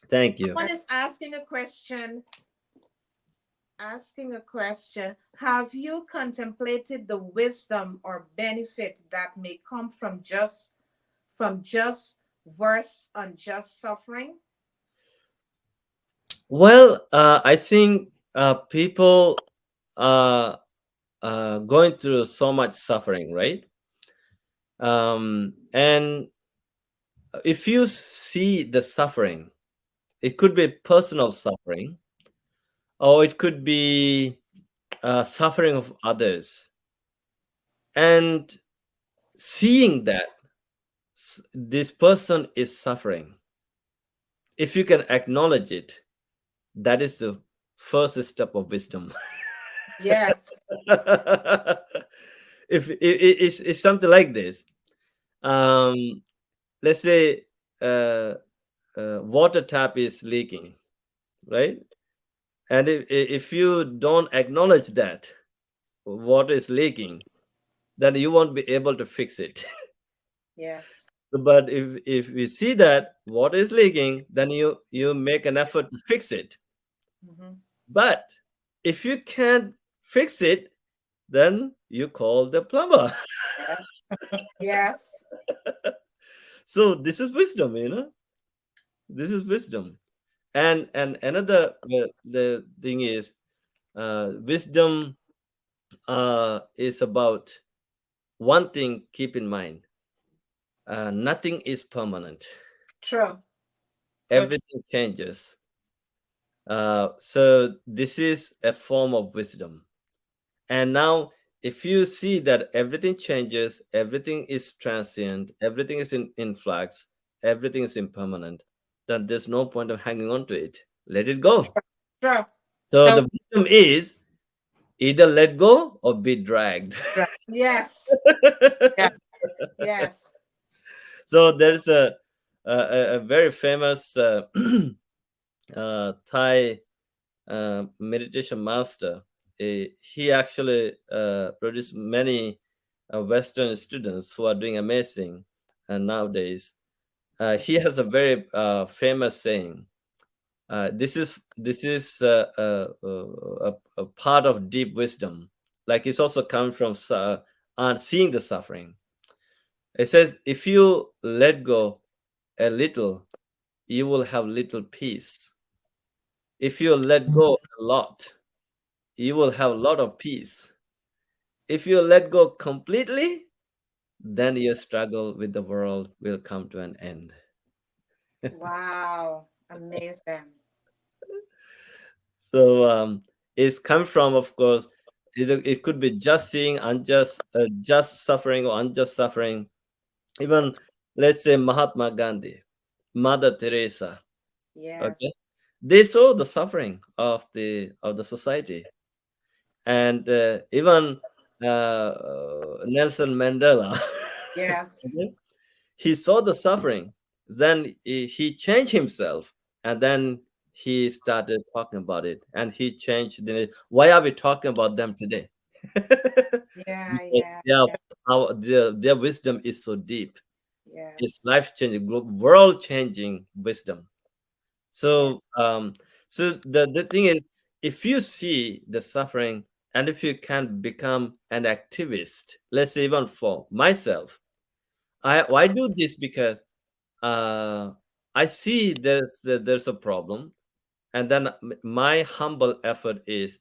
Thank you. Someone is asking a question. Have you contemplated the wisdom or benefit that may come from just verse unjust suffering? Well, I think people are going through so much suffering, right? And if you see the suffering, it could be personal suffering, or it could be suffering of others. And seeing that this person is suffering, if you can acknowledge it, that is the first step of wisdom. Yes. If it's something like this, um, let's say water tap is leaking, right? And if you don't acknowledge that water is leaking, then you won't be able to fix it. Yes. But if you see that water is leaking, then you make an effort to fix it. Mhm. But if you can't fix it, then you call the plumber. Yes. Yes. So this is wisdom, this is wisdom. And another the thing is, wisdom is about one thing. Keep in mind, nothing is permanent. True. So true. Everything changes. So this is a form of wisdom. And now, if you see that everything changes, everything is transient, everything is in flux, everything is impermanent, then there's no point of hanging on to it. Let it go. True. So So the wisdom is either let go or be dragged. right. Yes. Yeah. Yes. So there's a very famous Thai meditation master. He actually produced many Western students who are doing amazing nowadays. He has a very famous saying. This is a part of deep wisdom. Like it's also come from seeing the suffering. It says, if you let go a little, you will have little peace. If you let go a lot, you will have a lot of peace. If you let go completely, then your struggle with the world will come to an end. Wow. Amazing. So it's come from, of course, it could be just seeing unjust, just suffering or unjust suffering. Even let's say Mahatma Gandhi, Mother Teresa. Yes. Okay, they saw the suffering of the society, and even Nelson Mandela. Yes. Okay? He saw the suffering, then he changed himself, and then he started talking about it, and he changed why are we talking about them today? Yeah. Because Yeah. their wisdom is so deep. It's Yes. life changing, world changing wisdom. Yeah. So the thing is, if you see the suffering, and if you can become an activist, let's say even for myself, I do this because uh, I see there's a problem, and then my humble effort is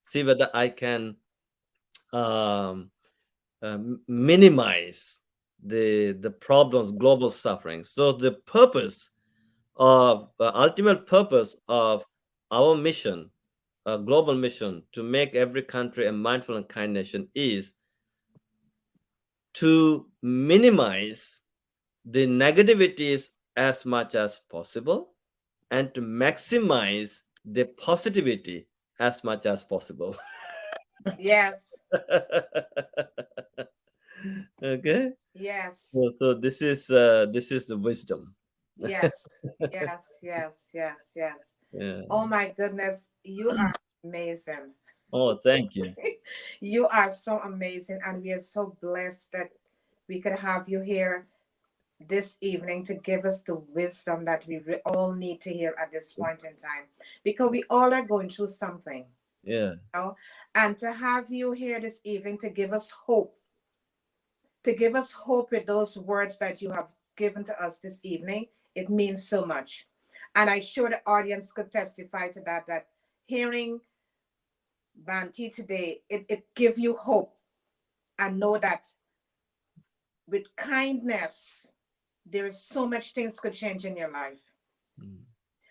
see whether I can um, minimize the problems, global suffering. So the purpose of ultimate purpose of our mission, a global mission to make every country a mindful and kind nation is to minimize the negativities as much as possible and to maximize the positivity as much as possible. Yes. Okay, Yes. so this is the wisdom. Yes. Yes. Yes. Yes. Yes. Yeah. Oh my goodness, you are amazing. Oh, thank you. You are so amazing, and we are so blessed that we could have you here this evening to give us the wisdom that we all need to hear at this point in time, because we all are going through something, Yeah. you know? And to have you here this evening to give us hope, to give us hope with those words that you have given to us this evening, it means so much. And I'm sure the audience could testify to that, that hearing Bhante today, it give you hope and know that with kindness, there is so much things could change in your life. Mm.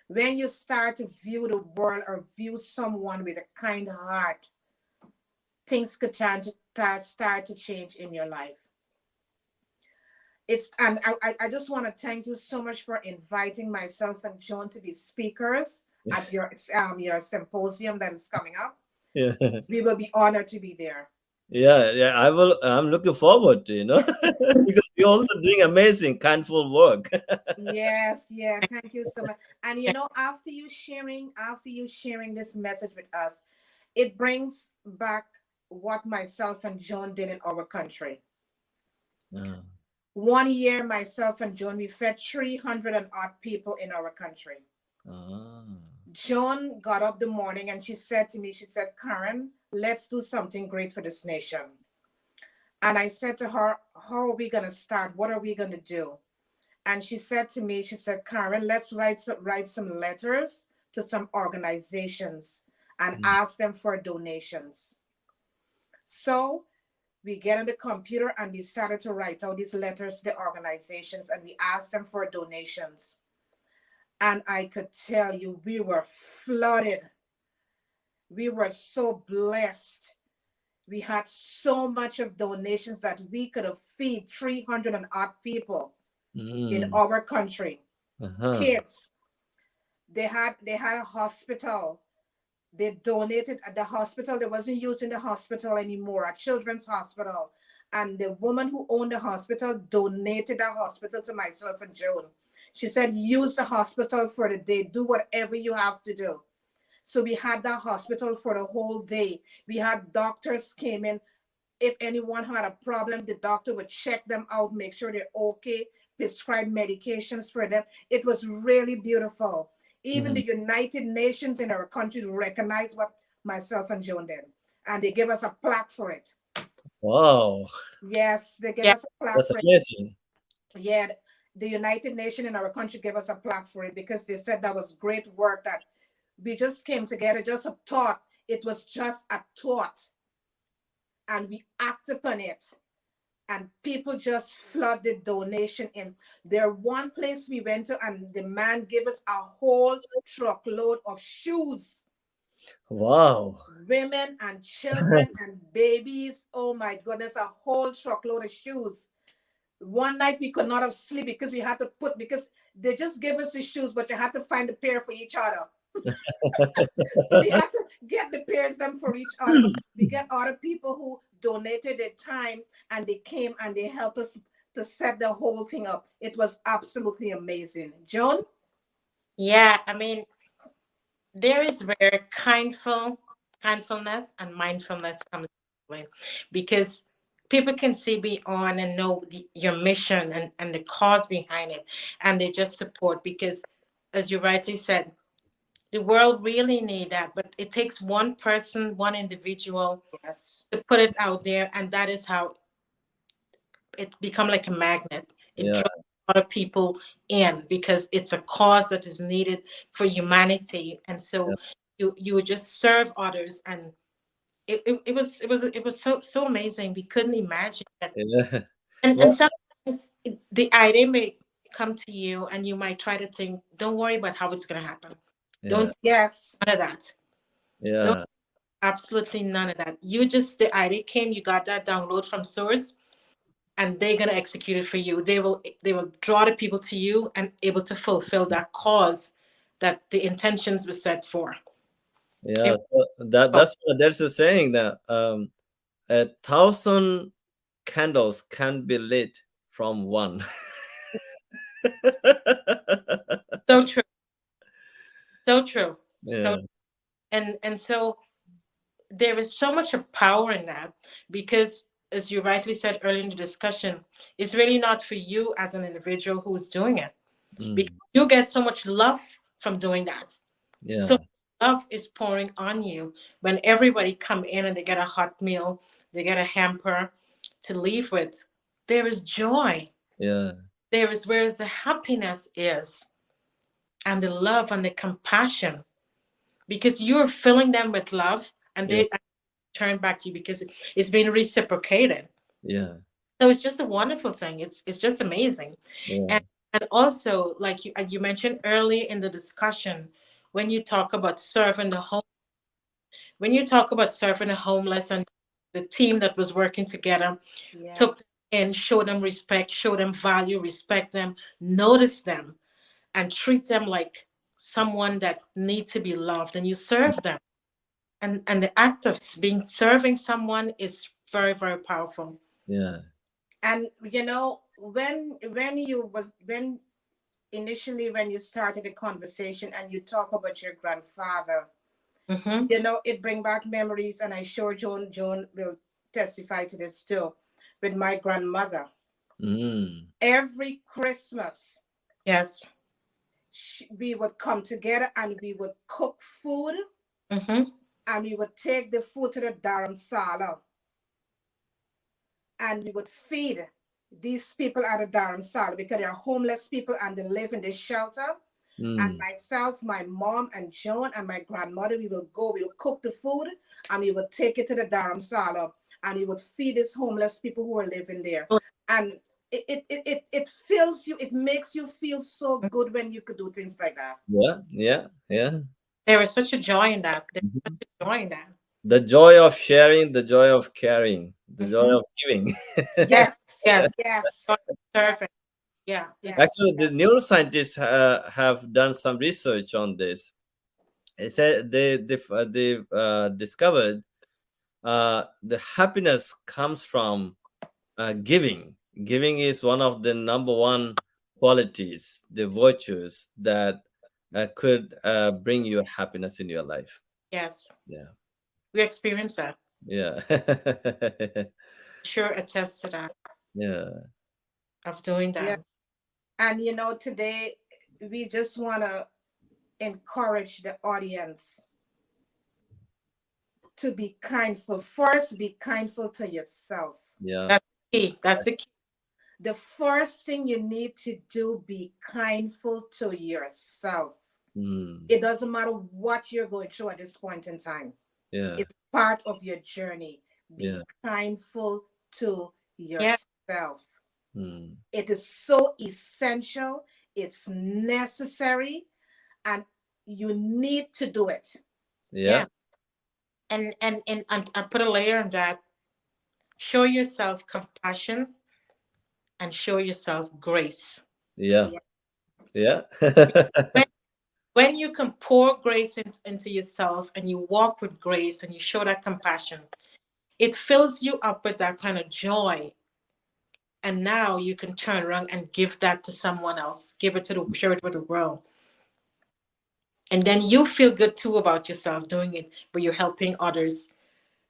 When you start to view the world or view someone with a kind heart, things could start to change in your life. It's and I just want to thank you so much for inviting myself and Joan to be speakers at your symposium that is coming up. Yeah. We will be honored to be there. Yeah, yeah, I will. I'm looking forward to, because you're also doing amazing, kindful work. Yes, yeah, thank you so much. And after you sharing this message with us, it brings back what myself and Joan did in our country. Ah, 1 year, myself and Joan, we fed 300 and odd people in our country. ah, Joan got up the morning and she said to me, she said, Karen, let's do something great for this nation. And I said to her, how are we going to start? What are we going to do? And she said to me, she said, Karen, let's write some letters to some organizations and mm, ask them for donations. So we get on the computer and we started to write out these letters to the organizations and we asked them for donations. And I could tell you, we were flooded. We were so blessed. We had so much of donations that we could have feed 300 and odd people in mm, our country. uh-huh, Kids, they had a hospital. They donated at the hospital. They wasn't using the hospital anymore, a children's hospital. And the woman who owned the hospital donated the hospital to myself and Joan. She said, use the hospital for the day. Do whatever you have to do. So we had that hospital for the whole day. We had doctors came in. If anyone had a problem, the doctor would check them out, make sure they're okay, prescribe medications for them. It was really beautiful. Even mm. the United Nations in our country recognized what myself and Joan did. And they gave us a plaque for it. Wow, Yes, they gave Yeah. us a plaque that's for it. amazing. Yeah, the United Nations in our country gave us a plaque for it because they said that was great work, that we just came together, just a thought. It was just a thought. And we act upon it. And people just flooded donation in. There one place we went to and the man gave us a whole truckload of shoes. Wow. Women and children and babies. Oh my goodness, a whole truckload of shoes. One night we could not have sleep because we had to because they just gave us the shoes, but you had to find a pair for each other. So we had to get the pairs them for each other. But we get other people who donated their time and they came and they helped us to set the whole thing up. It was absolutely amazing. Joan? Yeah, I mean, there is where kindfulness and mindfulness comes in, because people can see beyond and know your mission and the cause behind it, and they just support because, as you rightly said, the world really need that, but it takes one person, one individual Yes. to put it out there, and that is how it become like a magnet. It Yeah, draws a lot of people in because it's a cause that is needed for humanity, and yeah, so you would just serve others, and it was so amazing. We couldn't imagine that, yeah. and Well, sometimes the idea may come to you, and you might try to think, don't worry about how it's going to happen. Yeah. Don't Yes. none of that. Don't Yeah. absolutely none of that. You just the idea came, you got that download from source, and they're gonna execute it for you. They will draw the people to you and able to fulfill that cause that the intentions were set for. Yeah. It- So there's a saying that 1,000 candles can be lit from one. so true. So true. So Yeah. and so there is so much of power in that, because as you rightly said earlier in the discussion, it's really not for you as an individual who's doing it, because Mm. you get so much love from doing that. So Yeah. love is pouring on you when everybody come in and they get a hot meal, they get a hamper to leave with. There is joy. Yeah. There is whereas the happiness is, and the love and the compassion, because you're filling them with love, and Yeah. they turn back to you because it's being reciprocated. Yeah. So it's just a wonderful thing. It's just amazing. Yeah. And also, like you mentioned early in the discussion, when you talk about serving the home, when you talk about serving the homeless, and the team that was working together Yeah. took them in, show them respect, show them value, respect them, notice them, and treat them like someone that need to be loved, and you serve them. And the act of being serving someone is very, very powerful. Yeah. And when initially when you started the conversation and you talk about your grandfather, Mm-hmm. it bring back memories, and I sure Joan will testify to this too, with my grandmother. Mm. Every Christmas, Yes. we would come together and we would cook food, Mm-hmm. and we would take the food to the dharamsala, and we would feed these people at the dharamsala, because they're homeless people and they live in this shelter. And Mm. myself, my mom, and Joan, and my grandmother, we'll cook the food, and we would take it to the dharamsala, and we would feed these homeless people who are living there. And it fills you, it makes you feel so good when you could do things like that. Yeah. Yeah. Yeah. There is such a joy in that. There's such Mhm. a joy in that. The joy of sharing, the joy of caring, the joy Mm-hmm. of giving. Yes, Yes. yes, God yes, servant. Yeah. yes, Yes. Actually, the yes. neuroscientists have done some research on this. It said they've discovered the happiness comes from giving. Giving is one of the number one qualities, the virtues that could bring you happiness in your life. Yes. Yeah. We experience that. Yeah. Sure attest to that, Yeah. of doing Yeah. that. And today we just want to encourage the audience to be kindful. First, be kindful to yourself. Yeah. That's the key. That's the key. The first thing you need to do, be kindful to yourself. Mm. It doesn't matter what you're going through at this point in time. Yeah. It's part of your journey. Be Yeah. kindful to Yeah. yourself. Mm. It is so essential. It's necessary, and you need to do it. Yeah. Yeah. And I put a layer on that. Show yourself compassion and show yourself grace. Yeah. Yeah. Yeah. When, when you can pour grace into yourself, and you walk with grace and you show that compassion, it fills you up with that kind of joy. And now you can turn around and give that to someone else, give it to share it with the world. And then you feel good too about yourself doing it, but you're helping others,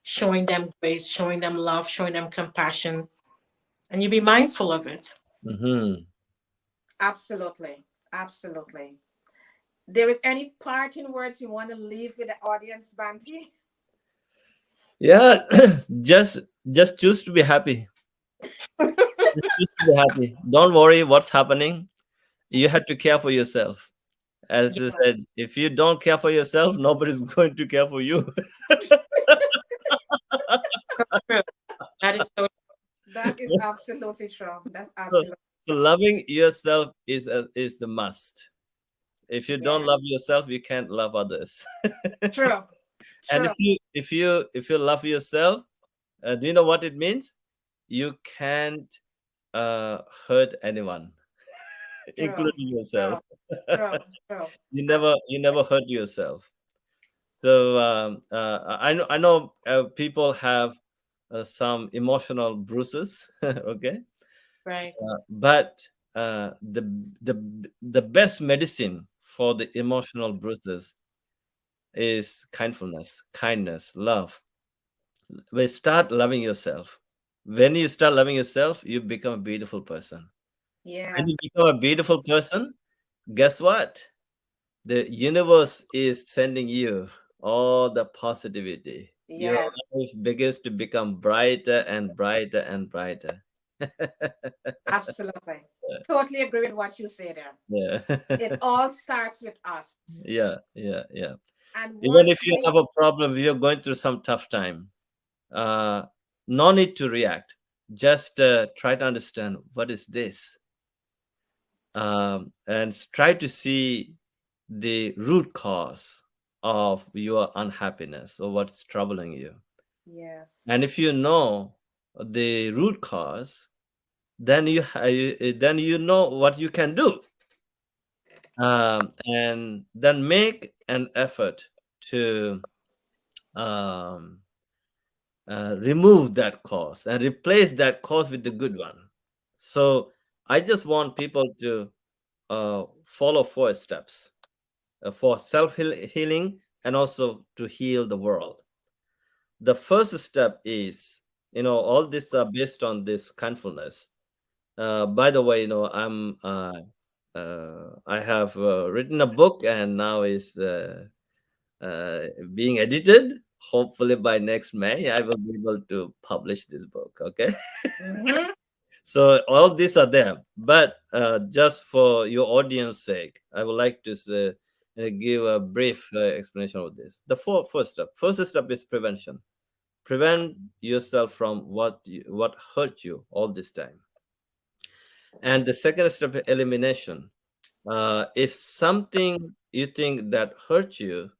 showing them grace, showing them love, showing them compassion, and you be mindful of it. Hmm. Absolutely. Absolutely. There is any parting words you want to leave with the audience, Bhante? Yeah. just just choose to be happy. Just choose to be happy. Don't worry what's happening. You have to care for yourself. As I said, if you don't care for yourself, nobody's going to care for you. So true. That is so That is absolutely true. That's absolutely So loving yourself is the must. If you don't Yeah. love yourself, you can't love others. True. And True. if you love yourself, do you know what it means? You can't hurt anyone, True. including yourself. True. True. True. You never hurt yourself. So I know people have some emotional bruises. Okay, Right. but the the the best medicine for the emotional bruises is kindness, love. We start loving yourself. When you start loving yourself, you become a beautiful person. When you Yes. become a beautiful person, guess what? The universe is sending you all the positivity. Your Yes. life begins to become brighter and brighter and brighter. Absolutely. Totally agree with what you say there. Yeah. It all starts with us. Yeah, yeah, yeah. And Even once if you we, have a problem, if you're going through some tough time, uh, no need to react. Just try to understand what is this, and try to see the root cause of your unhappiness or what's troubling you. yes. And if you know the root cause, then you know what you can do, and then make an effort to um, remove that cause and replace that cause with the good one. So I just want people to follow 4 steps for self healing and also to heal the world. The first step is, all this are based on this kindfulness. By the way, I have written a book and now is uh, being edited. Hopefully by next May, I will be able to publish this book. Okay. Mm-hmm. So all these are there, but just for your audience sake, I would like to give a brief explanation of this. The first step is prevention. Prevent yourself from what hurt you all this time. And the second step is elimination. If something you think that hurt you,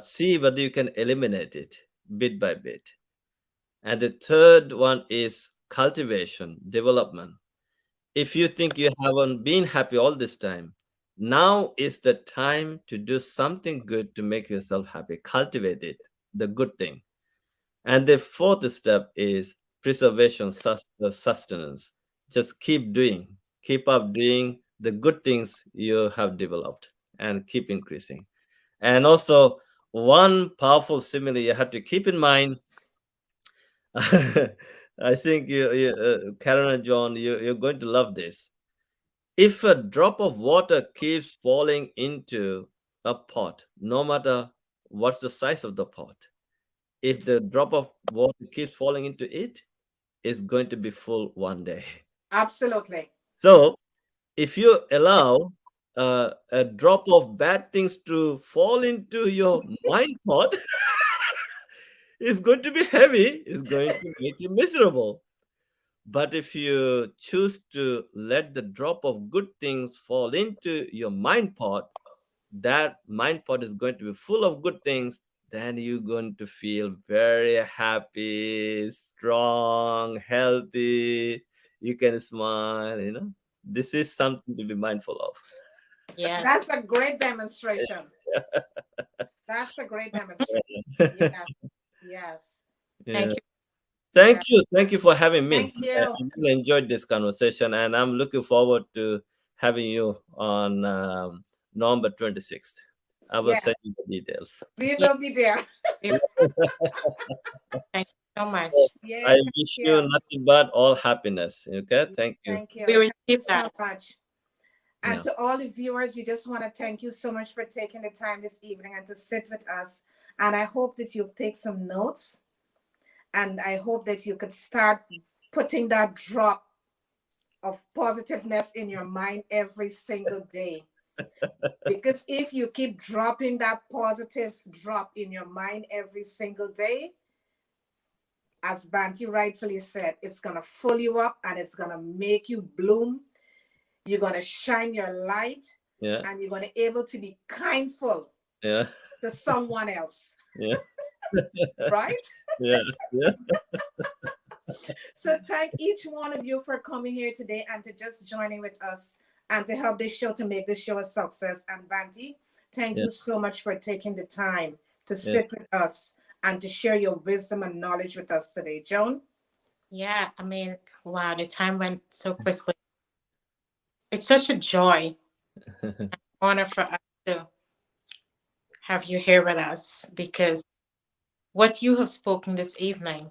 see whether you can eliminate it bit by bit. And the third one is cultivation, development. If you think you haven't been happy all this time, now is the time to do something good to make yourself happy. Cultivate it, the good thing. And the fourth step is preservation, sustenance. Just keep up doing the good things you have developed and keep increasing. And also, one powerful simile you have to keep in mind. I think Karen and John, you're going to love this. If a drop of water keeps falling into a pot, no matter what's the size of the pot, if the drop of water keeps falling into it, it's going to be full one day. Absolutely. So if you allow a drop of bad things to fall into your mind pot, it's going to be heavy. It's going to make you miserable. But if you choose to let the drop of good things fall into your mind pot, that mind pot is going to be full of good things. Then you're going to feel very happy, strong, healthy. You can smile. This is something to be mindful of. Yes. That's a great demonstration. That's a great demonstration. Yeah. Yes. Yeah. Thank you. Yeah. Thank you for having me. Thank I you. really enjoyed this conversation, and I'm looking forward to having you on November 26th. I will Yes. send you the details. We Yeah. will be there. Thank you so much. I Yeah. Thank wish you you. nothing but all happiness. Okay, thank you. Thank you. We Thank you received so that. much. And Yeah. to all the viewers, we just want to thank you so much for taking the time this evening and to sit with us. And I hope that you've taken some notes. And I hope that you could start putting that drop of positiveness in your mind every single day. Because if you keep dropping that positive drop in your mind every single day, as Bhante rightfully said, it's going to fill you up and it's going to make you bloom. You're going to shine your light, Yeah. and you're going to be able to be kindful Yeah. to someone else. Yeah. Right? Yeah. Yeah. So thank each one of you for coming here today and to just joining with us and to help this show, to make this show a success. And Bhante, thank Yeah. you so much for taking the time to Yeah. sit with us and to share your wisdom and knowledge with us today. Joan? Yeah, I mean, wow, the time went so quickly. It's such a joy, honor for us to have you here with us, because what you have spoken this evening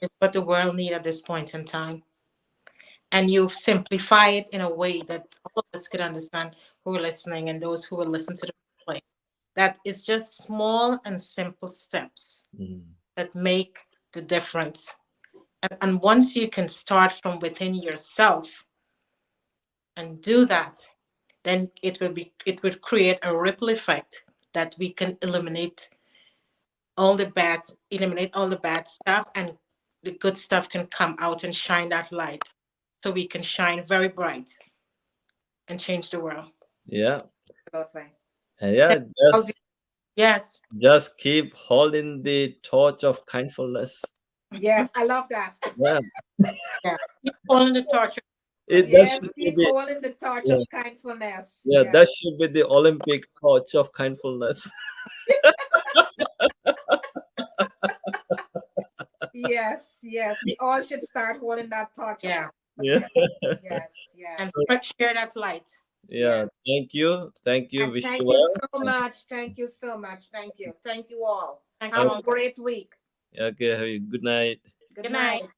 is what the world needs at this point in time. And you've simplified it in a way that all of us could understand, who are listening and those who will listen to the replay. That is just small and simple steps Mm. that make the difference. And once you can start from within yourself and do that, then it would create a ripple effect that we can eliminate all the bad stuff, and the good stuff can come out and shine that light, so we can shine very bright and change the world. Yeah. Absolutely. And yeah, Yes. just keep holding the torch of kindfulness. Yes, I love that. Yeah. Yeah. Keep holding the torch. That Yes, should be keep the, holding the torch yeah, of kindfulness. yeah, Yes. that should be the Olympic torch of kindfulness. Yes, yes. We all should start holding that torch. Yeah. Yeah. Yes, And yes. share that light. Yeah. Thank you. Thank you. And Wish you thank you well. so much. Thank you so much. Thank you. Thank you all. Thank you Have Okay. a all. great week. Okay. Good night. Good Good night. night.